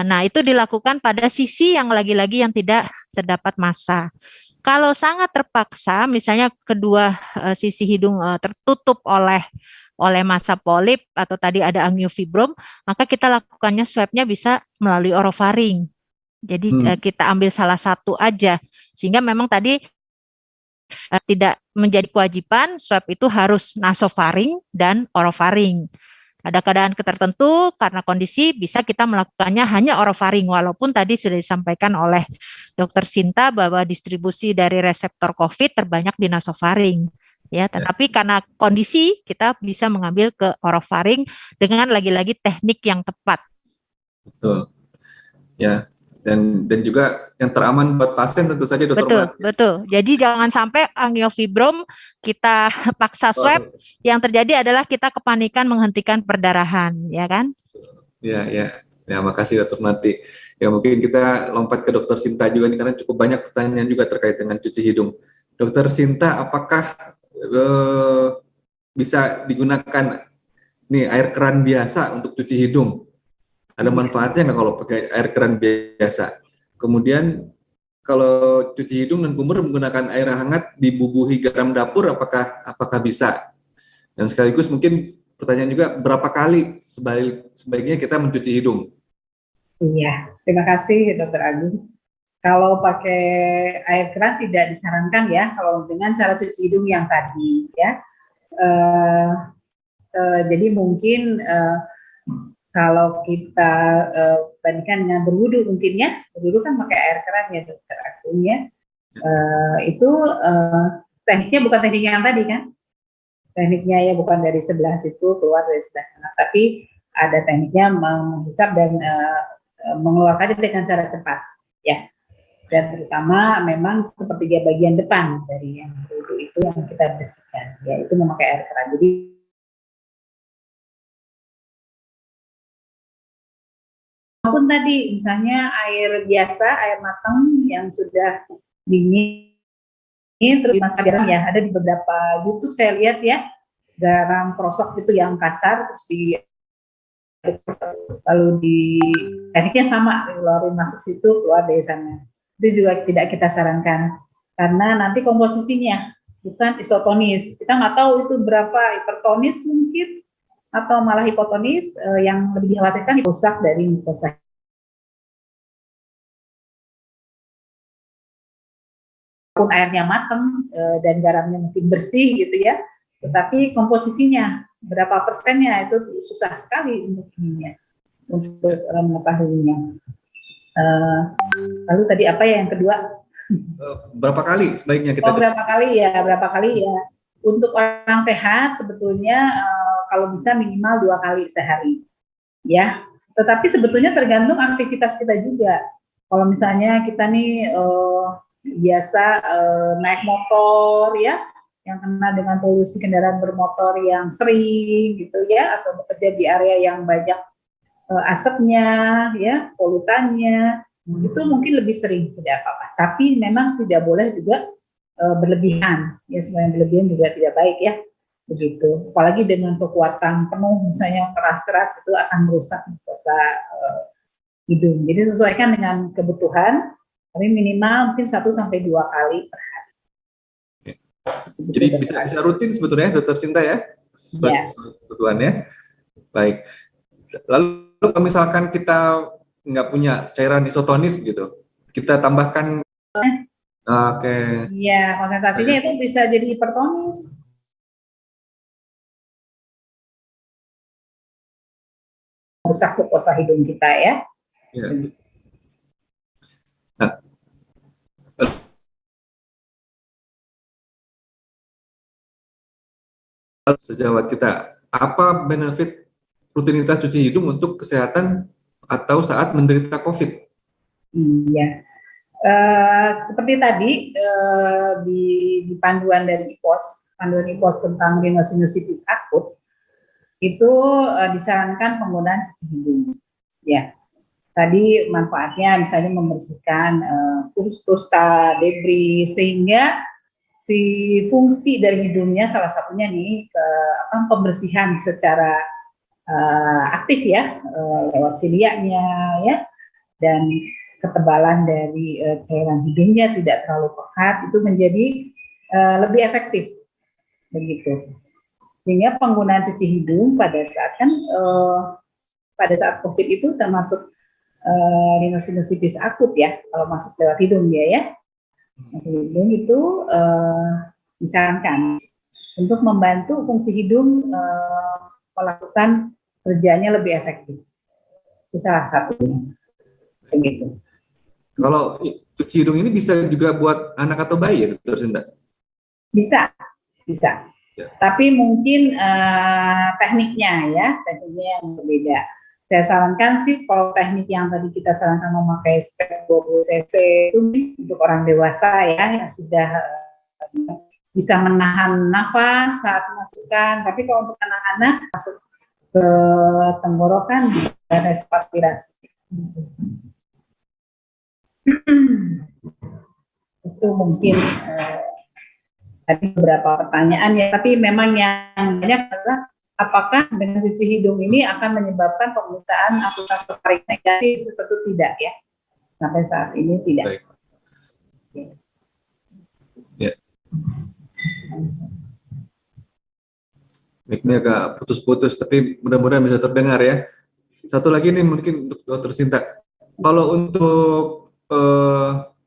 Nah, itu dilakukan pada sisi yang lagi-lagi yang tidak terdapat massa. Kalau sangat terpaksa, misalnya kedua sisi hidung tertutup oleh massa polip atau tadi ada angiofibrom, maka kita lakukannya swabnya bisa melalui orofaring. Jadi kita ambil salah satu aja, sehingga memang tadi tidak menjadi kewajiban swab itu harus nasofaring dan orofaring. Ada keadaan tertentu karena kondisi bisa kita melakukannya hanya orofaring, walaupun tadi sudah disampaikan oleh Dr. Sinta bahwa distribusi dari reseptor COVID terbanyak di nasofaring. Ya, tetapi karena kondisi kita bisa mengambil ke orofaring dengan lagi-lagi teknik yang tepat. Betul. Ya. Dan juga yang teraman buat pasien tentu saja Dokter. Betul. Jadi jangan sampai angiofibrom kita paksa swab, yang terjadi adalah kita kepanikan menghentikan perdarahan, ya kan? Ya, makasih Dokter Melati. Ya mungkin kita lompat ke Dokter Sinta juga nih, karena cukup banyak pertanyaan juga terkait dengan cuci hidung. Dokter Sinta, apakah bisa digunakan nih air keran biasa untuk cuci hidung? Ada manfaatnya nggak kalau pakai air keran biasa? Kemudian kalau cuci hidung dan kumur menggunakan air hangat dibubuhi garam dapur, apakah bisa? Dan sekaligus mungkin pertanyaan juga, berapa kali sebaiknya kita mencuci hidung? Iya, terima kasih Dokter Agung. Kalau pakai air keran tidak disarankan ya, kalau dengan cara cuci hidung yang tadi ya. Jadi mungkin kalau kita bandingkan dengan berwudu mungkin ya, berwudu kan pakai air keran ya Dokter Agung ya. Itu tekniknya bukan teknik yang tadi kan, tekniknya ya bukan dari sebelah situ keluar dari sebelah sana, tapi ada tekniknya menghisap dan mengeluarkannya dengan cara cepat ya. Dan terutama memang sepertiga bagian depan dari yang berwudu itu yang kita bersihkan, ya itu memakai air keran. Jadi maupun tadi misalnya air biasa, air matang yang sudah dingin terus dimasukkan garam ya, ada di beberapa YouTube saya lihat ya, garam krosok itu yang kasar terus lalu tekniknya sama, keluarin masuk situ keluar dari sana. Itu juga tidak kita sarankan karena nanti komposisinya bukan isotonis, kita nggak tahu itu berapa hipertonis mungkin atau malah hipotonis, yang lebih dikhawatirkan rusak dari mukosa. Walaupun airnya matang dan garamnya mungkin bersih gitu ya, tetapi komposisinya berapa persennya itu susah sekali untuk mengetahuinya. Lalu tadi apa ya yang kedua? Berapa kali sebaiknya kita? Berapa kali ya. Untuk orang sehat sebetulnya kalau bisa minimal 2 kali sehari, ya. Tetapi sebetulnya tergantung aktivitas kita juga. Kalau misalnya kita nih biasa naik motor, ya, yang kena dengan polusi kendaraan bermotor yang sering, gitu ya, atau bekerja di area yang banyak asapnya, ya, polutannya, itu mungkin lebih sering tidak apa-apa. Tapi memang tidak boleh juga berlebihan, ya semua yang berlebihan juga tidak baik ya, begitu. Apalagi dengan kekuatan penuh, misalnya keras-keras itu akan merusak mukosa hidung. Jadi sesuaikan dengan kebutuhan, tapi minimal mungkin 1 sampai 2 kali per hari. Jadi bisa rutin sebetulnya Dokter Sinta ya, kebutuhannya. Baik. Lalu kalau misalkan kita nggak punya cairan isotonis gitu, kita tambahkan. Oke. Iya, konsentrasinya itu bisa jadi hipertonis. Rusak mukosa hidung kita ya. Ya. Nah, sejawat kita, apa benefit rutinitas cuci hidung untuk kesehatan atau saat menderita COVID? Iya, seperti tadi di panduan dari panduan IPOS tentang rhinosinusitis akut, itu disarankan penggunaan cuci hidung. Ya, tadi manfaatnya misalnya membersihkan krusta, debris, sehingga si fungsi dari hidungnya salah satunya nih pembersihan secara aktif ya, lewat silianya ya, dan ketebalan dari cairan hidungnya tidak terlalu pekat, itu menjadi lebih efektif begitu. Sehingga penggunaan cuci hidung pada saat COVID itu termasuk rhinosinusitis akut ya, kalau masuk lewat hidung ya. Masuk hidung itu disarankan untuk membantu fungsi hidung melakukan kerjanya lebih efektif. Itu salah satunya. Begitu. Kalau cuci hidung ini bisa juga buat anak atau bayi ya, Dr. Sinta? Bisa. Ya. Tapi mungkin tekniknya yang berbeda. Saya sarankan sih kalau teknik yang tadi kita sarankan memakai spek 20 cc itu untuk orang dewasa ya, yang sudah bisa menahan nafas saat masukkan. Tapi kalau untuk anak-anak masuk ke tenggorokan dan aspirasi. Itu mungkin tadi beberapa pertanyaan ya, tapi memang yang banyak adalah apakah dengan cuci hidung ini akan menyebabkan pemeriksaan akutitas faring negatif? Tentu tidak ya, sampai saat ini tidak. Baik. Ya. Ini agak putus-putus, tapi mudah-mudahan bisa terdengar ya. Satu lagi nih mungkin untuk Dr. Sinta, kalau untuk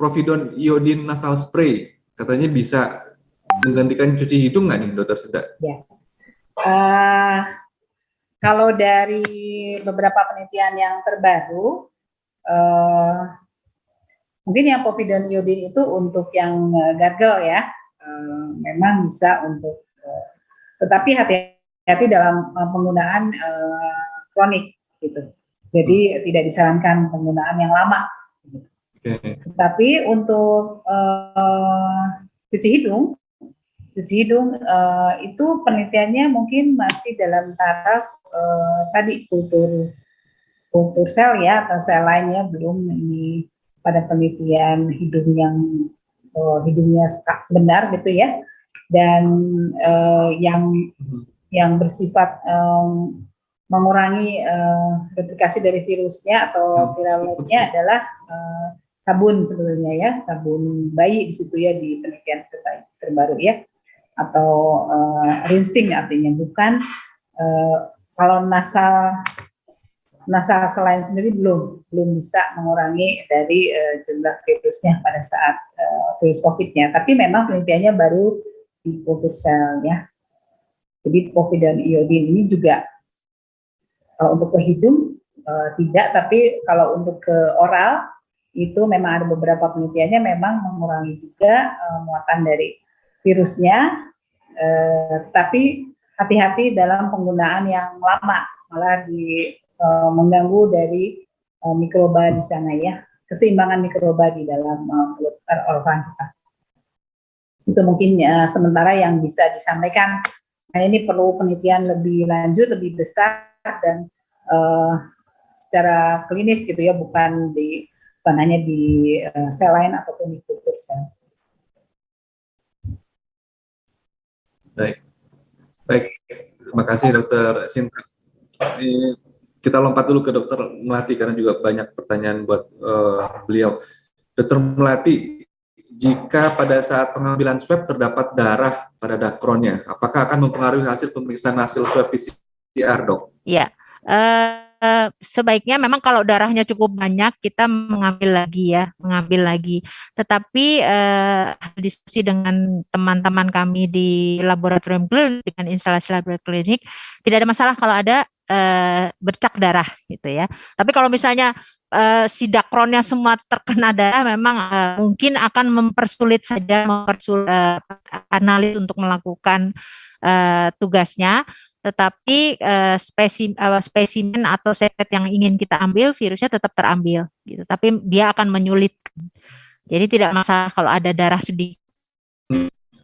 Providon Iodine Nasal Spray katanya bisa menggantikan cuci hidung nggak nih, Dr. Sinta? Ya. Kalau dari beberapa penelitian yang terbaru, mungkin yang Providon Iodine itu untuk yang gargle ya, memang bisa untuk, tetapi hati-hati dalam penggunaan kronik gitu. Jadi tidak disarankan penggunaan yang lama. Okay. Tapi untuk cuci hidung itu penelitiannya mungkin masih dalam taraf tadi kultur sel ya, atau sel lainnya, belum ini pada penelitian hidung yang hidungnya benar gitu ya, dan yang bersifat mengurangi replikasi dari virusnya atau viral loadnya adalah sabun sebetulnya ya, sabun bayi di situ ya, di penelitian terbaru ya, atau rinsing artinya, bukan kalau nasal selain sendiri belum bisa mengurangi dari jumlah virusnya pada saat virus COVID-nya, tapi memang penelitiannya baru di kultur sel ya. Jadi Providon Iodine ini juga kalau untuk ke hidung tidak, tapi kalau untuk ke oral itu memang ada beberapa penelitiannya memang mengurangi juga muatan dari virusnya, tapi hati-hati dalam penggunaan yang lama, malah mengganggu dari mikroba di sana ya, keseimbangan mikroba di dalam mulut organ kita. Itu mungkin sementara yang bisa disampaikan. Nah, ini perlu penelitian lebih lanjut, lebih besar, dan secara klinis gitu ya, bukan hanya di sel lain ataupun di kultur sel. Baik. Terima kasih Dr. Sinta. Kita lompat dulu ke Dr. Melati karena juga banyak pertanyaan buat beliau. Dr. Melati, jika pada saat pengambilan swab terdapat darah pada dakronnya, apakah akan mempengaruhi hasil pemeriksaan hasil swab PCR PCR, Dok? Ya, sebaiknya memang kalau darahnya cukup banyak kita mengambil lagi. Tetapi diskusi dengan teman-teman kami di laboratorium klinik dengan instalasi laboratorium klinik tidak ada masalah kalau ada bercak darah gitu ya. Tapi kalau misalnya si dakronnya semua terkena darah, memang mungkin akan mempersulit analis untuk melakukan tugasnya. Tetapi spesimen atau setet yang ingin kita ambil, virusnya tetap terambil, gitu. Tapi dia akan menyulitkan. Jadi tidak masalah kalau ada darah sedikit.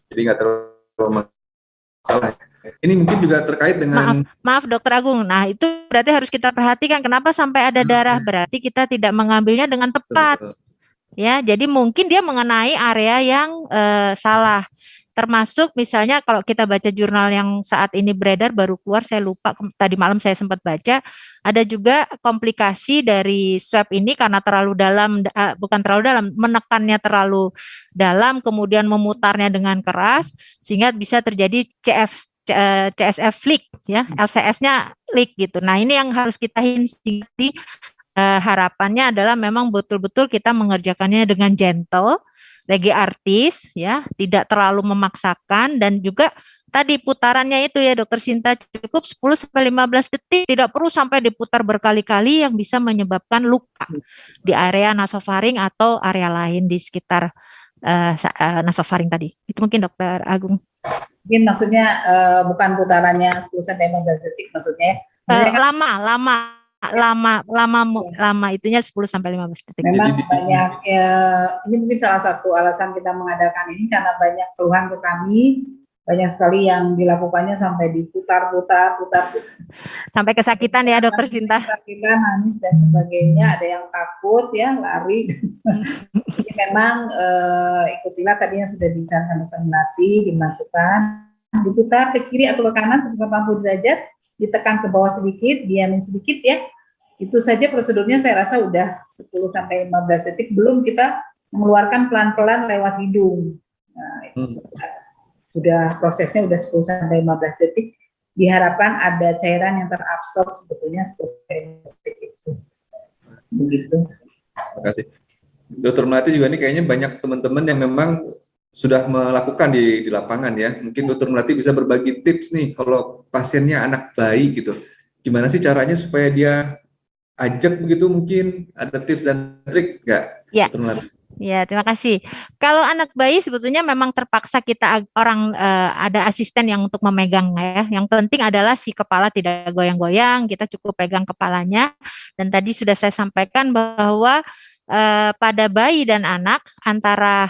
Jadi nggak terlalu masalah. Ini mungkin juga terkait dengan... Maaf Dokter Agung, nah itu berarti harus kita perhatikan kenapa sampai ada darah, berarti kita tidak mengambilnya dengan tepat. Ya, jadi mungkin dia mengenai area yang salah. Termasuk misalnya kalau kita baca jurnal yang saat ini beredar baru keluar, saya lupa tadi malam saya sempat baca, ada juga komplikasi dari swab ini karena terlalu dalam, bukan terlalu dalam, menekannya terlalu dalam, kemudian memutarnya dengan keras sehingga bisa terjadi CSF leak ya, LCS-nya leak gitu. Nah, ini yang harus kita hindari. Harapannya adalah memang betul-betul kita mengerjakannya dengan gentle, lagi artis ya, tidak terlalu memaksakan, dan juga tadi putarannya itu ya Dokter Sinta cukup 10 sampai 15 detik, tidak perlu sampai diputar berkali-kali yang bisa menyebabkan luka di area nasofaring atau area lain di sekitar nasofaring tadi. Itu mungkin Dokter Agung. Mungkin maksudnya bukan putarannya 10 sampai 15 detik maksudnya. Lama itunya 10 sampai 15 detik. Memang banyak ini mungkin salah satu alasan kita mengadakan ini karena banyak keluhan ke kami, banyak sekali yang dilakukannya sampai diputar-putar sampai kesakitan ya Dokter Cinta. Kesakitan, nangis dan sebagainya, ada yang takut ya, lari. Jadi memang ikutilah tadi yang sudah disampaikan Dokter Melati, dimasukkan, diputar ke kiri atau ke kanan 180 derajat, ditekan ke bawah sedikit, diamin sedikit ya. Itu saja prosedurnya saya rasa udah 10 sampai 15 detik, belum kita mengeluarkan pelan-pelan lewat hidung. Nah, itu udah prosesnya udah 10 sampai 15 detik. Diharapkan ada cairan yang terabsorb sebetulnya 10 sampai 15 detik itu. Begitu. Terima kasih. Dokter Melati juga ini kayaknya banyak teman-teman yang memang sudah melakukan di lapangan ya. Mungkin Dokter Melati bisa berbagi tips nih kalau pasiennya anak bayi gitu. Gimana sih caranya supaya dia ajak begitu, mungkin ada tips dan trik nggak? Ya. Dokter Melati? Ya, terima kasih. Kalau anak bayi sebetulnya memang terpaksa kita ada asisten yang untuk memegang ya. Yang penting adalah si kepala tidak goyang-goyang, kita cukup pegang kepalanya. Dan tadi sudah saya sampaikan bahwa pada bayi dan anak antara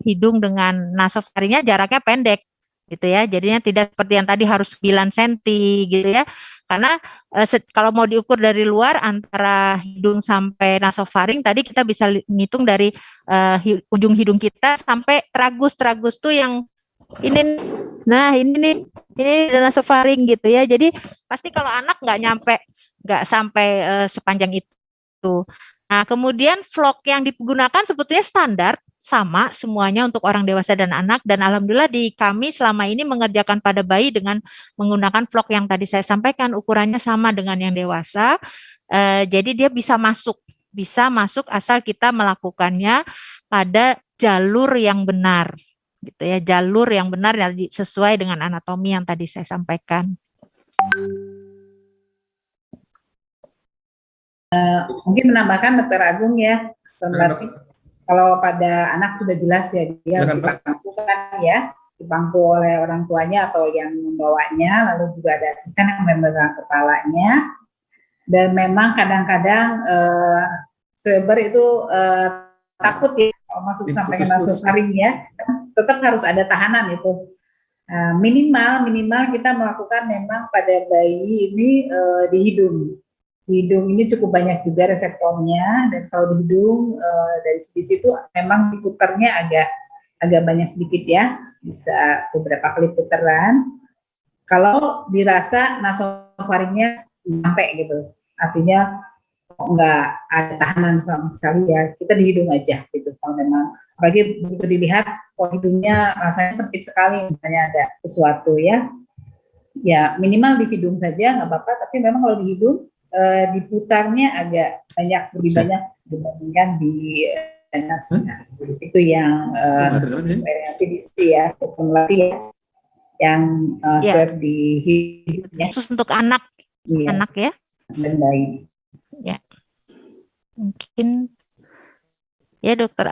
hidung dengan nasofaringnya jaraknya pendek gitu ya. Jadinya tidak seperti yang tadi harus 9 cm gitu ya. Karena kalau mau diukur dari luar antara hidung sampai nasofaring tadi kita bisa ngitung dari ujung hidung kita sampai tragus tuh yang ini. Nah, ini nasofaring gitu ya. Jadi pasti kalau anak nggak sampai sepanjang itu. Nah, kemudian vlog yang digunakan sebetulnya standar sama semuanya untuk orang dewasa dan anak, dan alhamdulillah di kami selama ini mengerjakan pada bayi dengan menggunakan vlog yang tadi saya sampaikan, ukurannya sama dengan yang dewasa. Jadi dia bisa masuk asal kita melakukannya pada jalur yang benar gitu ya, jalur yang benar yang sesuai dengan anatomi yang tadi saya sampaikan. Mungkin menambahkan Dokter Agung ya, kalau pada anak sudah jelas ya dia harus dipangkukan ya, dipangku oleh orang tuanya atau yang membawanya, lalu juga ada asisten yang memegang kepalanya, dan memang kadang-kadang swabber itu takut ya kalau masuk sampai ke nasofaring ya, tetap harus ada tahanan itu. Minimal kita melakukan memang pada bayi ini di hidung. Di hidung ini cukup banyak juga reseptornya, dan kalau di hidung dari situ memang diputarnya agak banyak sedikit ya, bisa beberapa kali putaran. Kalau dirasa nasofaringnya sampai gitu, artinya nggak ada tahanan sama sekali ya, kita di hidung aja gitu. Kalau memang apalagi begitu dilihat kok hidungnya rasanya sempit sekali, misalnya ada sesuatu ya. Ya minimal di hidung saja nggak apa-apa, tapi memang kalau di hidung diputarnya agak banyak, lebih banyak dibandingkan di nasional. Itu yang CDC ya, melatih ya, yang swab di hidungnya. Khusus untuk anak, anak ya. Dan bayi. Ya, mungkin ya Dokter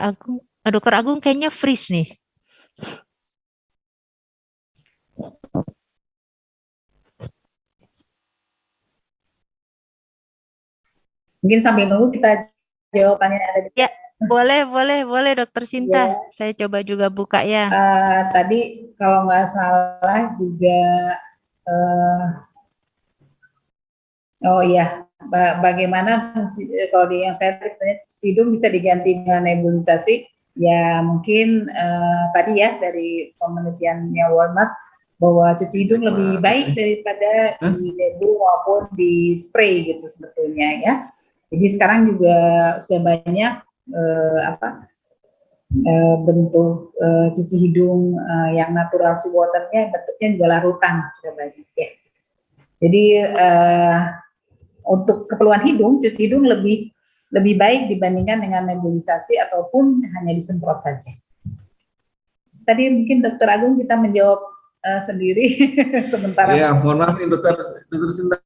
Agung kayaknya freeze nih. Mungkin sambil nunggu kita jawabannya ada di ya. Boleh Dokter Sinta. Ya. Saya coba juga buka ya. Tadi kalau nggak salah juga, oh iya, bagaimana kalau di yang saya hidung bisa diganti dengan nebulisasi? Ya mungkin tadi ya dari penelitiannya Walmart bahwa cuci hidung lebih baik daripada di nebu maupun di spray gitu sebetulnya ya. Jadi sekarang juga sudah banyak bentuk cuci hidung yang natural seawater-nya bentuknya juga larutan sudah banyak ya. Jadi untuk keperluan hidung, cuci hidung lebih baik dibandingkan dengan nebulisasi ataupun hanya disemprot saja. Tadi mungkin Dokter Agung kita menjawab sendiri sementara. Iya, mohon maaf nih Dokter Sinta,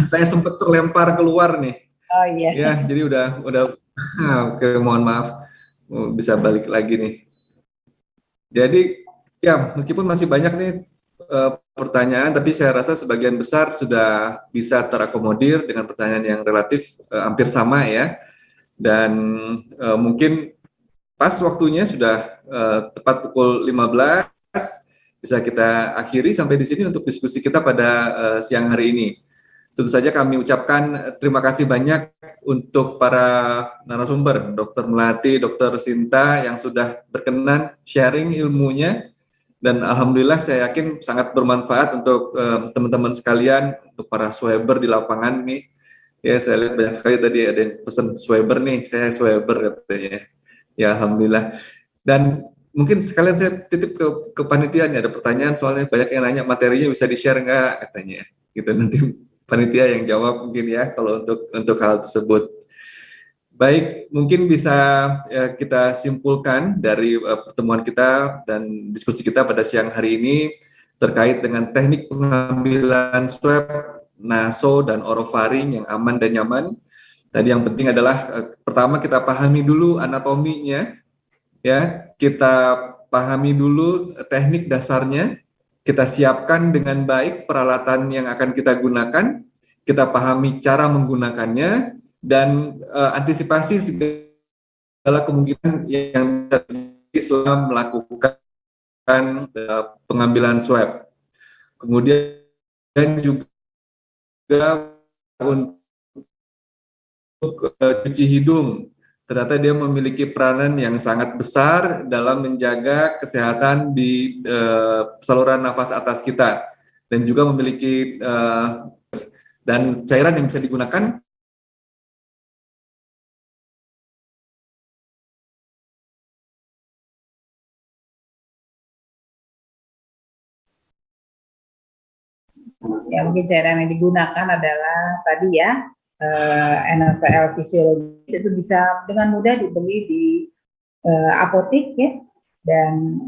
saya sempat terlempar keluar nih. Oh iya. Ya, jadi udah oke, mohon maaf, bisa balik lagi nih. Jadi ya meskipun masih banyak nih pertanyaan, tapi saya rasa sebagian besar sudah bisa terakomodir dengan pertanyaan yang relatif hampir sama ya. Dan mungkin pas waktunya sudah tepat pukul 15, bisa kita akhiri sampai di sini untuk diskusi kita pada siang hari ini. Tentu saja kami ucapkan terima kasih banyak untuk para narasumber, Dr. Melati, Dr. Sinta yang sudah berkenan sharing ilmunya, dan alhamdulillah saya yakin sangat bermanfaat untuk teman-teman sekalian, untuk para swabber di lapangan nih. Ya, saya lihat banyak sekali tadi ada yang pesan swabber nih, saya swabber katanya. Ya, alhamdulillah. Dan mungkin sekalian saya titip ke panitia nih, ada pertanyaan soalnya banyak yang nanya materinya bisa di-share nggak katanya. Gitu nanti panitia yang jawab mungkin ya kalau untuk hal tersebut. Baik, mungkin bisa kita simpulkan dari pertemuan kita dan diskusi kita pada siang hari ini terkait dengan teknik pengambilan swab naso dan orofaring yang aman dan nyaman. Tadi yang penting adalah pertama kita pahami dulu anatominya, ya, kita pahami dulu teknik dasarnya. Kita siapkan dengan baik peralatan yang akan kita gunakan, kita pahami cara menggunakannya, dan antisipasi segala kemungkinan yang terjadi selama melakukan pengambilan swab. Kemudian juga untuk cuci hidung, ternyata dia memiliki peranan yang sangat besar dalam menjaga kesehatan di saluran nafas atas kita, dan juga memiliki dan cairan yang bisa digunakan ya. Mungkin cairan yang digunakan adalah tadi ya NaCl fisiologis, itu bisa dengan mudah dibeli di apotek ya, dan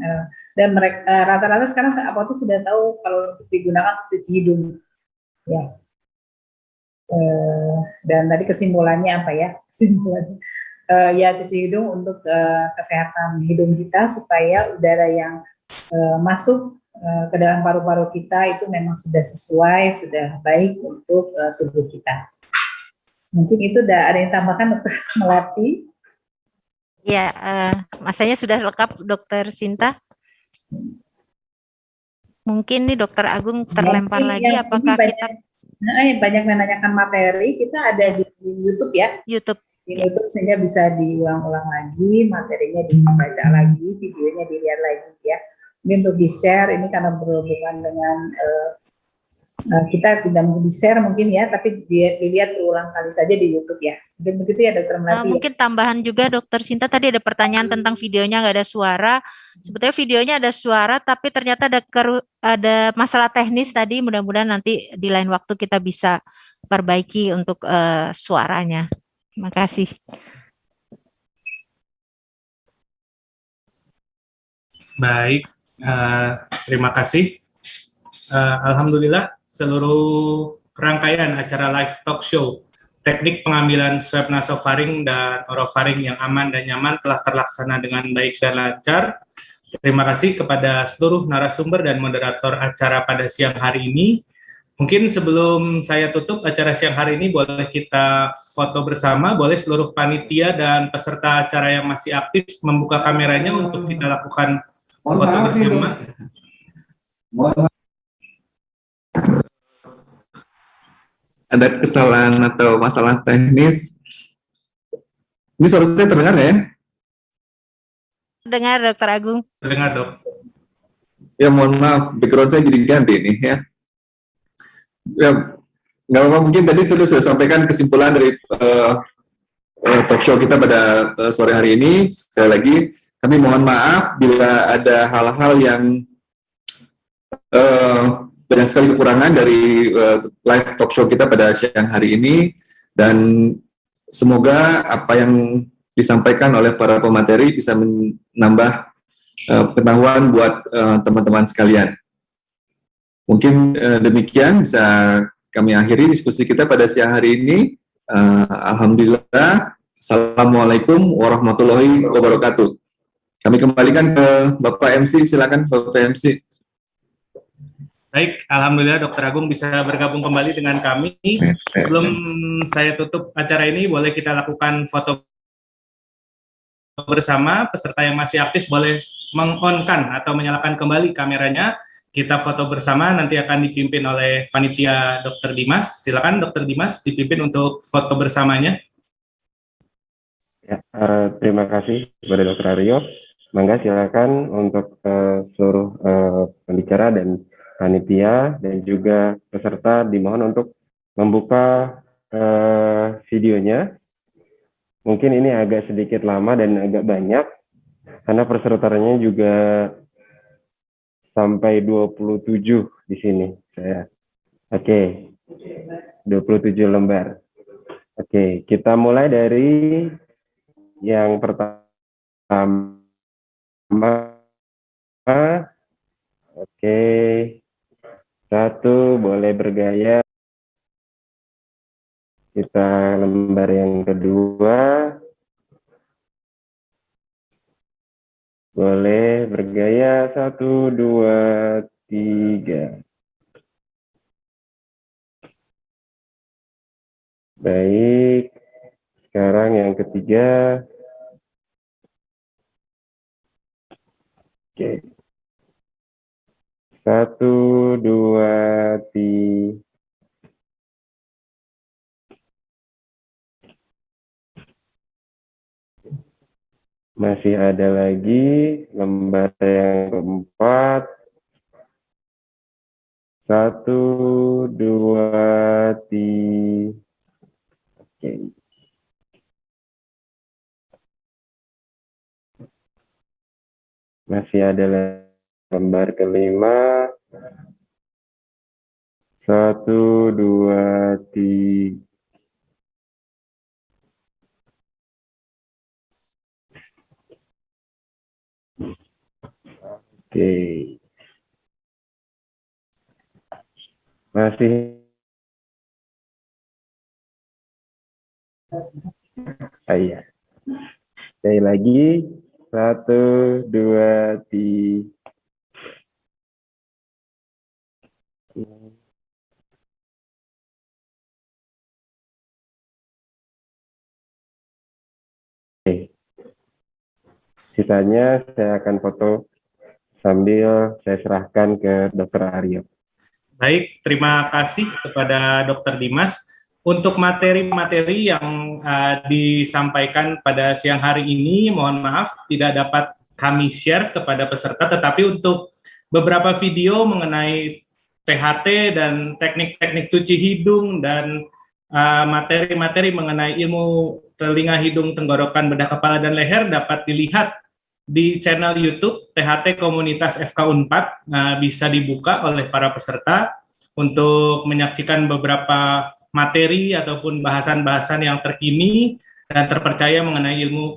mereka rata-rata sekarang apotek sudah tahu kalau untuk digunakan untuk cuci hidung ya. Dan tadi kesimpulannya apa ya? Kesimpulannya ya cuci hidung untuk kesehatan hidung kita supaya udara yang masuk ke dalam paru-paru kita itu memang sudah sesuai, sudah baik untuk tubuh kita. Mungkin itu ada yang tambahkan Dokter Melati? Ya, masanya sudah lengkap Dokter Sinta. Mungkin nih Dokter Agung terlempar lagi, apakah kita banyak menanyakan materi, kita ada di YouTube ya? YouTube. Di YouTube sehingga bisa diulang-ulang lagi, materinya dibaca lagi, videonya dilihat lagi ya. Ini untuk di-share, ini karena berhubungan dengan kita tidak mungkin di-share mungkin ya, tapi dilihat berulang kali saja di YouTube ya. Mungkin begitu ya Dokter Melati. Mungkin tambahan juga Dokter Sinta, tadi ada pertanyaan tentang videonya nggak ada suara. Sebetulnya videonya ada suara, tapi ternyata ada masalah teknis tadi. Mudah-mudahan nanti di lain waktu kita bisa perbaiki untuk suaranya. Terima kasih. Baik, terima kasih. Alhamdulillah seluruh rangkaian acara live talk show teknik pengambilan swab nasofaring dan orofaring yang aman dan nyaman telah terlaksana dengan baik dan lancar. Terima kasih kepada seluruh narasumber dan moderator acara pada siang hari ini. Mungkin sebelum saya tutup acara siang hari ini, boleh kita foto bersama, boleh seluruh panitia dan peserta acara yang masih aktif membuka kameranya untuk kita lakukan foto bersama. Ada kesalahan atau masalah teknis. Ini suara saya terdengar ya? Dengar Dokter Agung. Terdengar, Dok. Ya mohon maaf, background saya jadi ganti nih ya. Ya, nggak apa-apa, mungkin tadi saya sudah sampaikan kesimpulan dari talk show kita pada sore hari ini. Sekali lagi, kami mohon maaf bila ada hal-hal yang banyak sekali kekurangan dari live talk show kita pada siang hari ini, dan semoga apa yang disampaikan oleh para pemateri bisa menambah pengetahuan buat teman-teman sekalian. Mungkin demikian bisa kami akhiri diskusi kita pada siang hari ini. Alhamdulillah. Assalamualaikum warahmatullahi wabarakatuh. Kami kembalikan ke Bapak MC, silakan Bapak MC. Baik, Alhamdulillah Dokter Agung bisa bergabung kembali dengan kami. Sebelum saya tutup acara ini, boleh kita lakukan foto bersama. Peserta yang masih aktif boleh meng-on-kan atau menyalakan kembali kameranya. Kita foto bersama, nanti akan dipimpin oleh panitia Dokter Dimas. Silakan Dokter Dimas dipimpin untuk foto bersamanya. Ya, terima kasih kepada Dokter Aryo. Mangga silakan untuk seluruh pembicara dan panitia dan juga peserta dimohon untuk membuka videonya. Mungkin ini agak sedikit lama dan agak banyak karena pesertanya juga sampai 27 di sini saya. Oke. 27 lembar. Oke, kita mulai dari yang pertama. Oke. 1 boleh bergaya. Kita lembar yang kedua. Boleh bergaya. 1, 2, 3. Baik. Sekarang yang ketiga. Oke. 1, 2, 3. Masih ada lagi lembar yang keempat. 1, 2, 3. Oke. Masih ada lembar kelima. 1, 2, 3. Oke. Masih. Iya. Sekali lagi. 1, 2, 3. Oke. Sisanya saya akan foto sambil saya serahkan ke Dr. Aryo. Baik, terima kasih kepada Dr. Dimas. Untuk materi-materi yang disampaikan pada siang hari ini, mohon maaf tidak dapat kami share kepada peserta, tetapi untuk beberapa video mengenai THT dan teknik-teknik cuci hidung dan materi-materi mengenai ilmu telinga, hidung, tenggorokan, bedah kepala, dan leher dapat dilihat di channel YouTube THT Komunitas FK Unpad. Bisa dibuka oleh para peserta untuk menyaksikan beberapa materi ataupun bahasan-bahasan yang terkini dan terpercaya mengenai ilmu